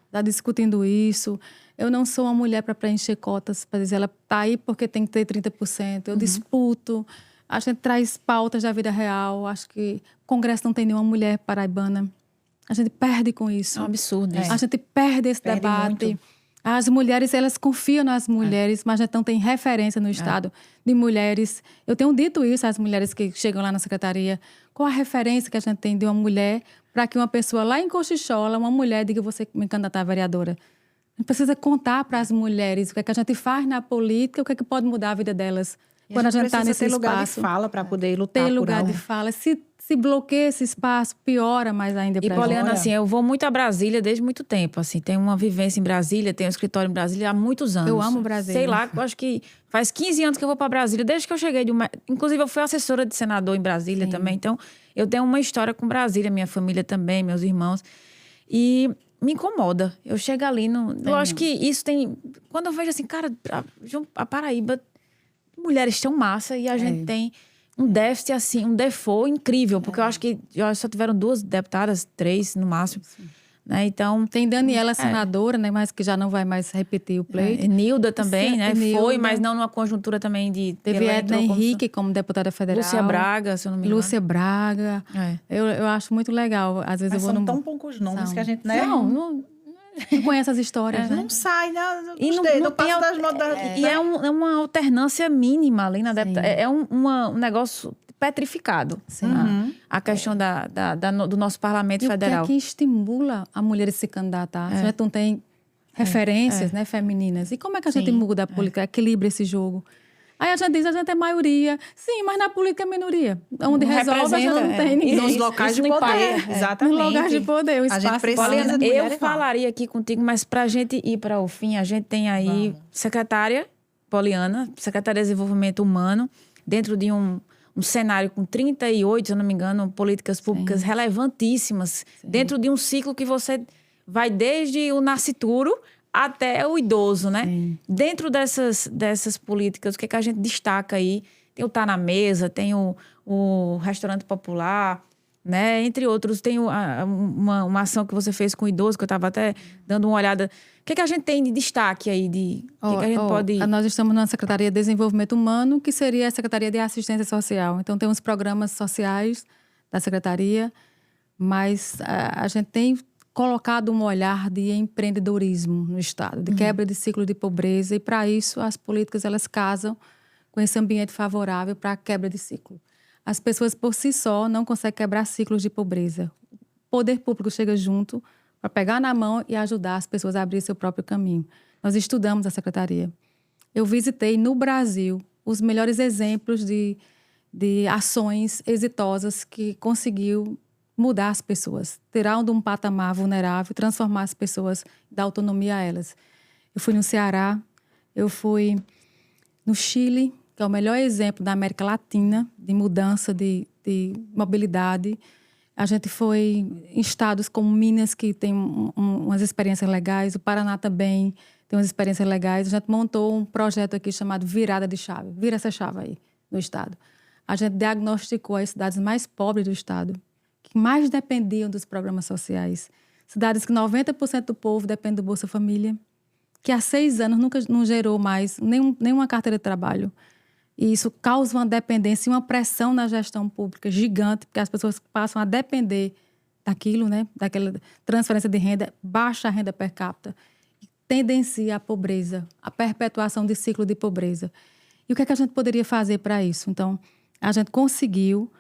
Está discutindo isso. Eu não sou uma mulher para preencher cotas. Para dizer, ela está aí porque tem que ter 30%. Eu disputo. A gente traz pautas da vida real. Acho que o Congresso não tem nenhuma mulher paraibana. A gente perde com isso. É um absurdo isso. A gente perde esse debate. Muito. As mulheres, elas confiam nas mulheres, mas a gente não tem referência no Estado de mulheres. Eu tenho dito isso às mulheres que chegam lá na secretaria. Qual a referência que a gente tem de uma mulher para que uma pessoa lá em Cochichola, uma mulher, diga você me candidatar a vereadora? A gente precisa contar para as mulheres o que é que a gente faz na política, o que é que pode mudar a vida delas. Quando a gente está nesse ter lugar de espaço, fala para poder lutar ter por lugar algo. de fala. Se bloqueia esse espaço, piora mais ainda para E, Poliana, assim, eu vou muito a Brasília desde muito tempo, assim. Tenho uma vivência em Brasília, tenho um escritório em Brasília há muitos anos. Eu amo Brasília. Sei lá, eu acho que faz 15 anos que eu vou para Brasília, desde que eu cheguei Inclusive, eu fui assessora de senador em Brasília também. Então, eu tenho uma história com Brasília, minha família também, meus irmãos. E me incomoda. Eu chego ali eu acho que isso tem... Quando eu vejo assim, cara, a Paraíba... Mulheres tão massa e a gente tem um déficit, assim, um default incrível. Porque eu acho que só tiveram 2 deputadas, 3 no máximo. Né? Então... Tem Daniela, senadora, né? Mas que já não vai mais repetir o pleito. Nilda também, né? Nilda. Foi, mas não numa conjuntura também de... Teve Edna Henrique como deputada federal. Lúcia Braga, se eu não me engano. Lúcia Braga. Eu acho muito legal. Às vezes Mas eu vou são tão poucos nomes que a gente, né? Não conhece as histórias, né? Não sai, né? E não passa das modas. E é uma alternância mínima ali na deputada. É um negócio petrificado. A questão do nosso parlamento federal. O que é que estimula a mulher a se candidatar? A gente não tem referências, né, femininas. E como é que a gente muda a política, equilibra esse jogo? Aí a gente diz, a gente é maioria. Sim, mas na política é minoria. Onde Não resolve, a gente não representa, tem ninguém. Nos locais de poder. Exatamente. Nos locais de poder, o A gente espaço precisa Poliana, de eu mulheres lá. falaria aqui contigo, mas para a gente ir para o fim, a gente tem aí secretária Poliana, secretária de Desenvolvimento Humano, dentro de um cenário com 38, se eu não me engano, políticas públicas relevantíssimas, dentro de um ciclo que você vai desde o nascituro até o idoso, né? Sim. Dentro dessas políticas, o que é que a gente destaca aí? Tem o Tá na Mesa, tem o Restaurante Popular, né? Entre outros, tem uma ação que você fez com o idoso, que eu estava até dando uma olhada. O que é que a gente tem de destaque aí? O que é que a gente pode... Nós estamos na Secretaria de Desenvolvimento Humano, que seria a Secretaria de Assistência Social. Então, tem uns programas sociais da Secretaria, mas a gente tem colocado um olhar de empreendedorismo no Estado, de quebra de ciclo de pobreza, e para isso as políticas elas casam com esse ambiente favorável para a quebra de ciclo. As pessoas por si só não conseguem quebrar ciclos de pobreza. O poder público chega junto para pegar na mão e ajudar as pessoas a abrir seu próprio caminho. Nós estudamos a Secretaria. Eu visitei no Brasil os melhores exemplos de ações exitosas que conseguiu mudar as pessoas, tirar de um patamar vulnerável e transformar as pessoas, dar autonomia a elas. Eu fui no Ceará, eu fui no Chile, que é o melhor exemplo da América Latina de mudança de mobilidade. A gente foi em estados como Minas, que tem umas experiências legais, o Paraná também tem umas experiências legais. A gente montou um projeto aqui chamado Virada de Chave. Vira essa chave aí no estado. A gente diagnosticou as cidades mais pobres do estado, que mais dependiam dos programas sociais. Cidades que 90% do povo depende do Bolsa Família, que há 6 anos nunca não gerou mais nenhuma carteira de trabalho. E isso causa uma dependência e uma pressão na gestão pública gigante, porque as pessoas passam a depender daquilo, né? Daquela transferência de renda, baixa renda per capita, tendencia à pobreza, à perpetuação de ciclo de pobreza. E o que é que a gente poderia fazer para isso? Então, a gente conseguiu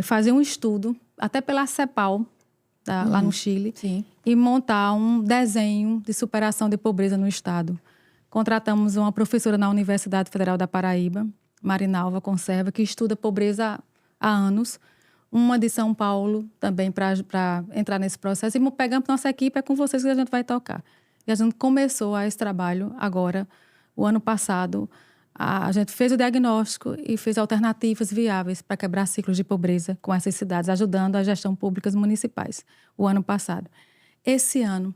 fazer um estudo, até pela CEPAL, lá no Chile, Sim. e montar um desenho de superação de pobreza no estado. Contratamos uma professora na Universidade Federal da Paraíba, Marinalva Conserva, que estuda pobreza há anos. Uma de São Paulo também para entrar nesse processo. E pegamos nossa equipe, é com vocês que a gente vai tocar. E a gente começou esse trabalho agora, o ano passado. A gente fez o diagnóstico e fez alternativas viáveis para quebrar ciclos de pobreza com essas cidades, ajudando a gestão públicas municipais, o ano passado. Esse ano,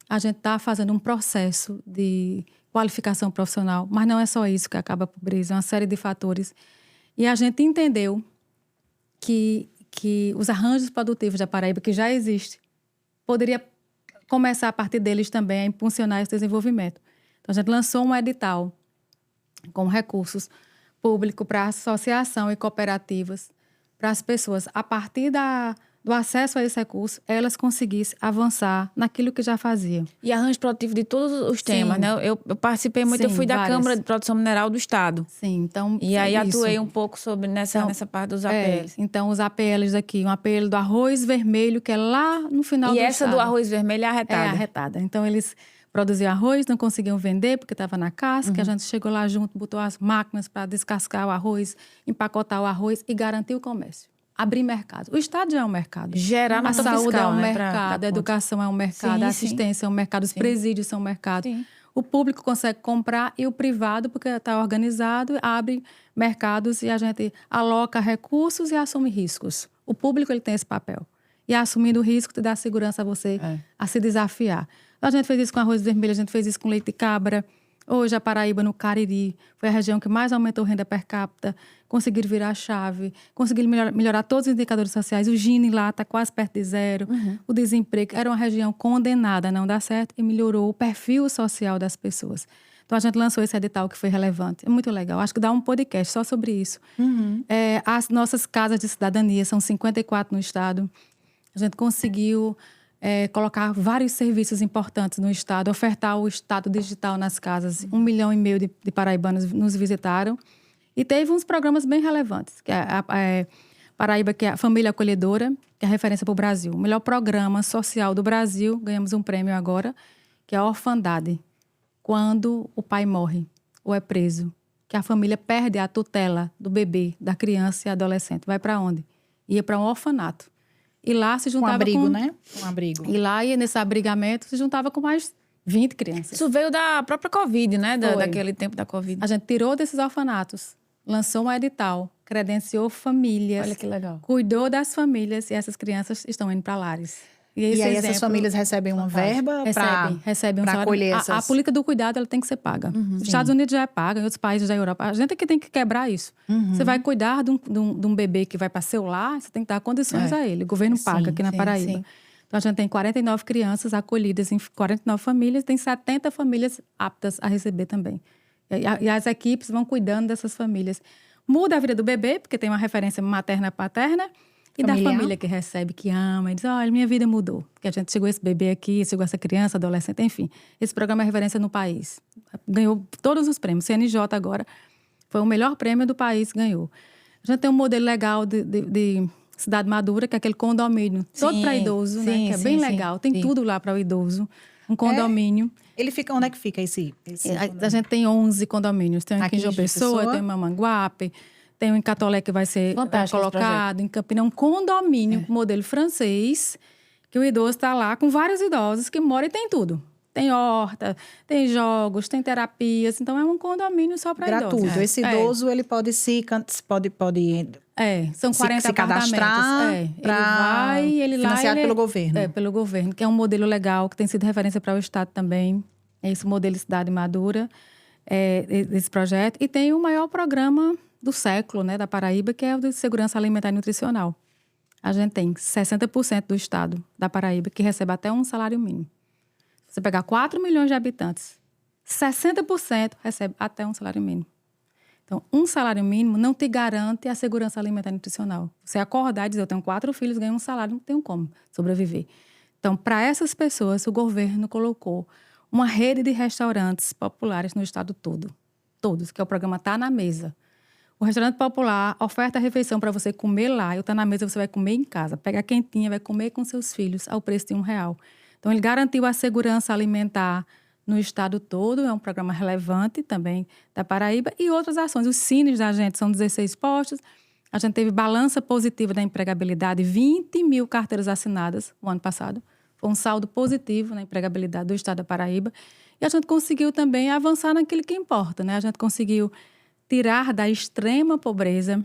a gente está fazendo um processo de qualificação profissional, mas não é só isso que acaba a pobreza, é uma série de fatores. E a gente entendeu que os arranjos produtivos da Paraíba, que já existe, poderia começar a partir deles também a impulsionar esse desenvolvimento. Então, a gente lançou um edital com recursos públicos para associação e cooperativas, para as pessoas, a partir do acesso a esse recurso, elas conseguissem avançar naquilo que já faziam. E arranjo produtivo de todos os temas, né? Eu participei muito, eu fui da Câmara de Produção Mineral do Estado. Sim, então... E aí atuei um pouco sobre nessa parte dos APLs. Então, os APLs aqui, um APL do arroz vermelho, que é lá no final do estado. E essa do arroz vermelho é arretada. É arretada. Então, eles produziam arroz, não conseguiam vender porque estava na casca. A gente chegou lá junto, botou as máquinas para descascar o arroz, empacotar o arroz e garantir o comércio. Abrir mercado. O Estado já é um mercado. Gerar a saúde fiscal, é um né, mercado, a educação é um mercado, sim, a assistência é um mercado, os presídios são um mercado. Sim. O público consegue comprar e o privado, porque está organizado, abre mercados e a gente aloca recursos e assume riscos. O público ele tem esse papel. E assumindo o risco, te dá segurança a você a se desafiar. A gente fez isso com arroz vermelho, a gente fez isso com leite de cabra. Hoje, a Paraíba, no Cariri, foi a região que mais aumentou renda per capita. Conseguiram virar a chave, conseguiram melhorar todos os indicadores sociais. O Gini lá está quase perto de zero. O desemprego era uma região condenada a não dar certo e melhorou o perfil social das pessoas. Então, a gente lançou esse edital que foi relevante. É muito legal. Acho que dá um podcast só sobre isso. As nossas casas de cidadania, são 54 no estado. A gente conseguiu colocar vários serviços importantes no estado, ofertar o estado digital nas casas. 1,5 milhão de paraibanos nos visitaram. E teve uns programas bem relevantes, que é a Paraíba, que é a Família Acolhedora, que é a referência para o Brasil. O melhor programa social do Brasil, ganhamos um prêmio agora, que é a orfandade. Quando o pai morre ou é preso, que a família perde a tutela do bebê, da criança e adolescente. Vai para onde? Ia para um orfanato. E lá se juntava abrigo, né? Um abrigo. E lá, nesse abrigamento, se juntava com mais 20 crianças. Isso veio da própria Covid, né? Foi. Daquele tempo da Covid. A gente tirou desses orfanatos, lançou um edital, credenciou famílias. Olha que legal. Cuidou das famílias e essas crianças estão indo para lares. E aí essas famílias recebem uma verba recebem um para salário. acolher A essas... política do cuidado ela tem que ser paga. Nos Estados Unidos já é paga, em outros países da Europa. A gente é que tem que quebrar isso. Você vai cuidar de um bebê que vai para seu lar, você tem que dar condições a ele. O governo paga aqui na Paraíba. Sim. Então, a gente tem 49 crianças acolhidas em 49 famílias, tem 70 famílias aptas a receber também. E as equipes vão cuidando dessas famílias. Muda a vida do bebê, porque tem uma referência materna-paterna, e da família que recebe, que ama, e diz, olha, minha vida mudou. Porque a gente chegou esse bebê aqui, chegou essa criança, adolescente, enfim. Esse programa é referência no país. Ganhou todos os prêmios. CNJ agora foi o melhor prêmio do país, ganhou. A gente tem um modelo legal de Cidade Madura, que é aquele condomínio todo para idoso, né? Que é bem legal. Tem tudo lá para o idoso. Um condomínio. Ele fica, onde é que fica esse a gente tem 11 condomínios. Tem aqui em João Pessoa, tem em Mamanguape, tem um em Catolé que vai ser colocado, em Campina. Um condomínio modelo francês, que o idoso está lá com vários idosos que moram e tem tudo. Tem horta, tem jogos, tem terapias. Então, é um condomínio só para idosos. Gratuito. Esse idoso, ele pode são 40 se cadastrar ele financiado pelo governo. Pelo governo, que é um modelo legal, que tem sido referência para o Estado também. É esse modelo Cidade Madura, esse projeto. E tem o maior programa do século, né, da Paraíba, que é o de Segurança Alimentar e Nutricional. A gente tem 60% do Estado da Paraíba que recebe até um salário mínimo. Se você pegar 4 milhões de habitantes, 60% recebe até um salário mínimo. Então, um salário mínimo não te garante a segurança alimentar e nutricional. Você acordar e dizer, eu tenho 4 filhos, ganho um salário, não tenho como sobreviver. Então, para essas pessoas, o governo colocou uma rede de restaurantes populares no estado todo. Todos, que é o programa Tá na Mesa. O restaurante popular oferta a refeição para você comer lá. E o Tá na Mesa você vai comer em casa. Pega quentinha, vai comer com seus filhos ao preço de R$1. Então, ele garantiu a segurança alimentar no estado todo. É um programa relevante também da Paraíba. E outras ações. Os cines da gente são 16 postos. A gente teve balança positiva da empregabilidade. 20 mil carteiras assinadas o ano passado. Foi um saldo positivo na empregabilidade do estado da Paraíba. E a gente conseguiu também avançar naquilo que importa, né? A gente conseguiu tirar da extrema pobreza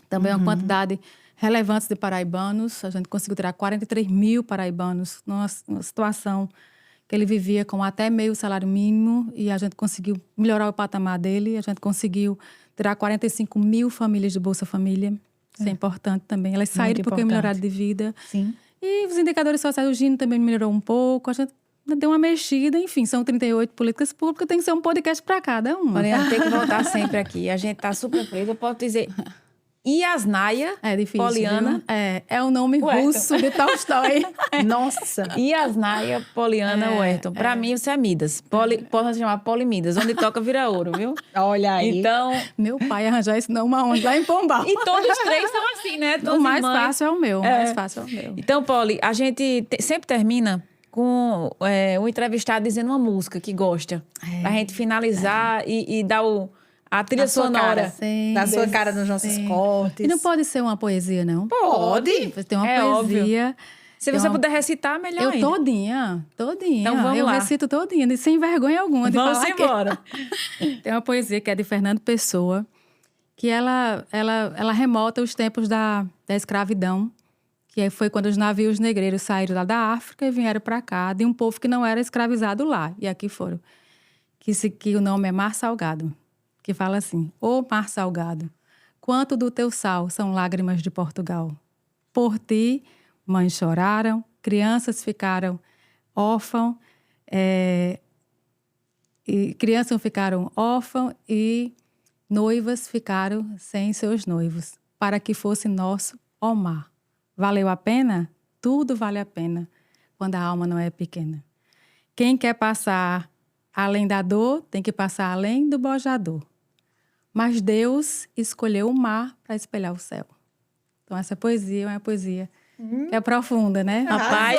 também uma quantidade relevante de paraibanos. A gente conseguiu tirar 43 mil paraibanos numa situação que ele vivia com até meio salário mínimo e a gente conseguiu melhorar o patamar dele. A gente conseguiu tirar 45 mil famílias de Bolsa Família. Isso é importante também. Elas saíram porque melhoraram de vida. Sim. E os indicadores sociais, o Gini também melhorou um pouco. A gente deu uma mexida, enfim, são 38 políticas públicas, tem que ser um podcast para cada uma. Mariana, tem que voltar sempre aqui. A gente tá super presa. Eu posso dizer Yasnaya Poliana. É o nome russo de Tolstói. Nossa! Yasnaya Poliana Huerton. Para mim, você é Midas. Posso chamar Polimidas. Onde toca vira ouro, viu? Olha aí. Então, meu pai arranjar esse nome aonde? Lá em Pombal. E todos os três são assim, né? O mais fácil é o meu. Mais fácil é o meu. Então, Poli, a gente sempre termina com o entrevistado dizendo uma música que gosta. Pra gente finalizar e dar a trilha sonora. Da sua cara nos nossos cortes. E não pode ser uma poesia, não? Pode. Tem uma poesia. Óbvio. Se você puder recitar, melhor ainda. Todinha. Então vamos lá. Eu recito todinha, sem vergonha alguma de vamos falar embora. Tem uma poesia que é de Fernando Pessoa, que ela remota os tempos da escravidão, que foi quando os navios negreiros saíram lá da África e vieram para cá, de um povo que não era escravizado lá. E aqui foram. Que o nome é Mar Salgado, que fala assim: Ô Mar Salgado, quanto do teu sal são lágrimas de Portugal. Por ti, mães choraram, crianças ficaram órfãos, e noivas ficaram sem seus noivos, para que fosse nosso, ó mar. Valeu a pena? Tudo vale a pena, quando a alma não é pequena. Quem quer passar além da dor, tem que passar além do bojador. Mas Deus escolheu o mar para espelhar o céu. Então, essa poesia é uma poesia que é profunda, né? Rapaz,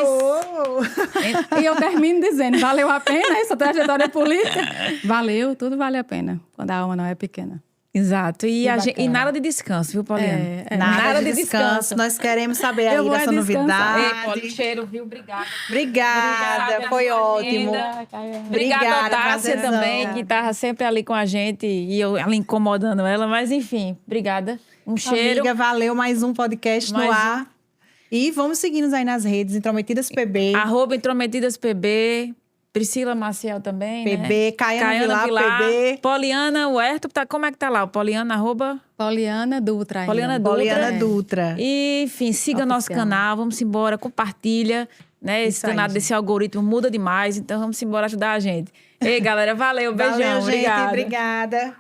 E eu termino dizendo, valeu a pena essa trajetória política? Valeu, tudo vale a pena, quando a alma não é pequena. Exato. E, Que e nada de descanso, viu, Poliana? Nada de descanso. Nós queremos saber aí Eu vou dessa descansar. Ei, novidade. Poli, cheiro, viu? Obrigada. Obrigada, foi ótimo. Obrigada, Tássia prazerzão. também, que estava sempre ali com a gente e eu ali incomodando ela. Mas, enfim, obrigada. Um cheiro. Amiga, valeu, mais um podcast no ar. E vamos seguindo aí nas redes, Intrometidas PB. @IntrometidasPB. Priscila Maciel também, PB, né? Caiana Vilar, PB. Poliana Huerto, como é que tá lá? Poliana, Poliana Dutra ainda. Poliana Dutra. Poliana Dutra. E, enfim, siga nosso canal, vamos embora, compartilha, né? Esse Isso aí, danado desse algoritmo muda demais, então vamos embora ajudar a gente. Ei, galera, valeu, beijão, Valeu, gente. obrigada. Obrigada.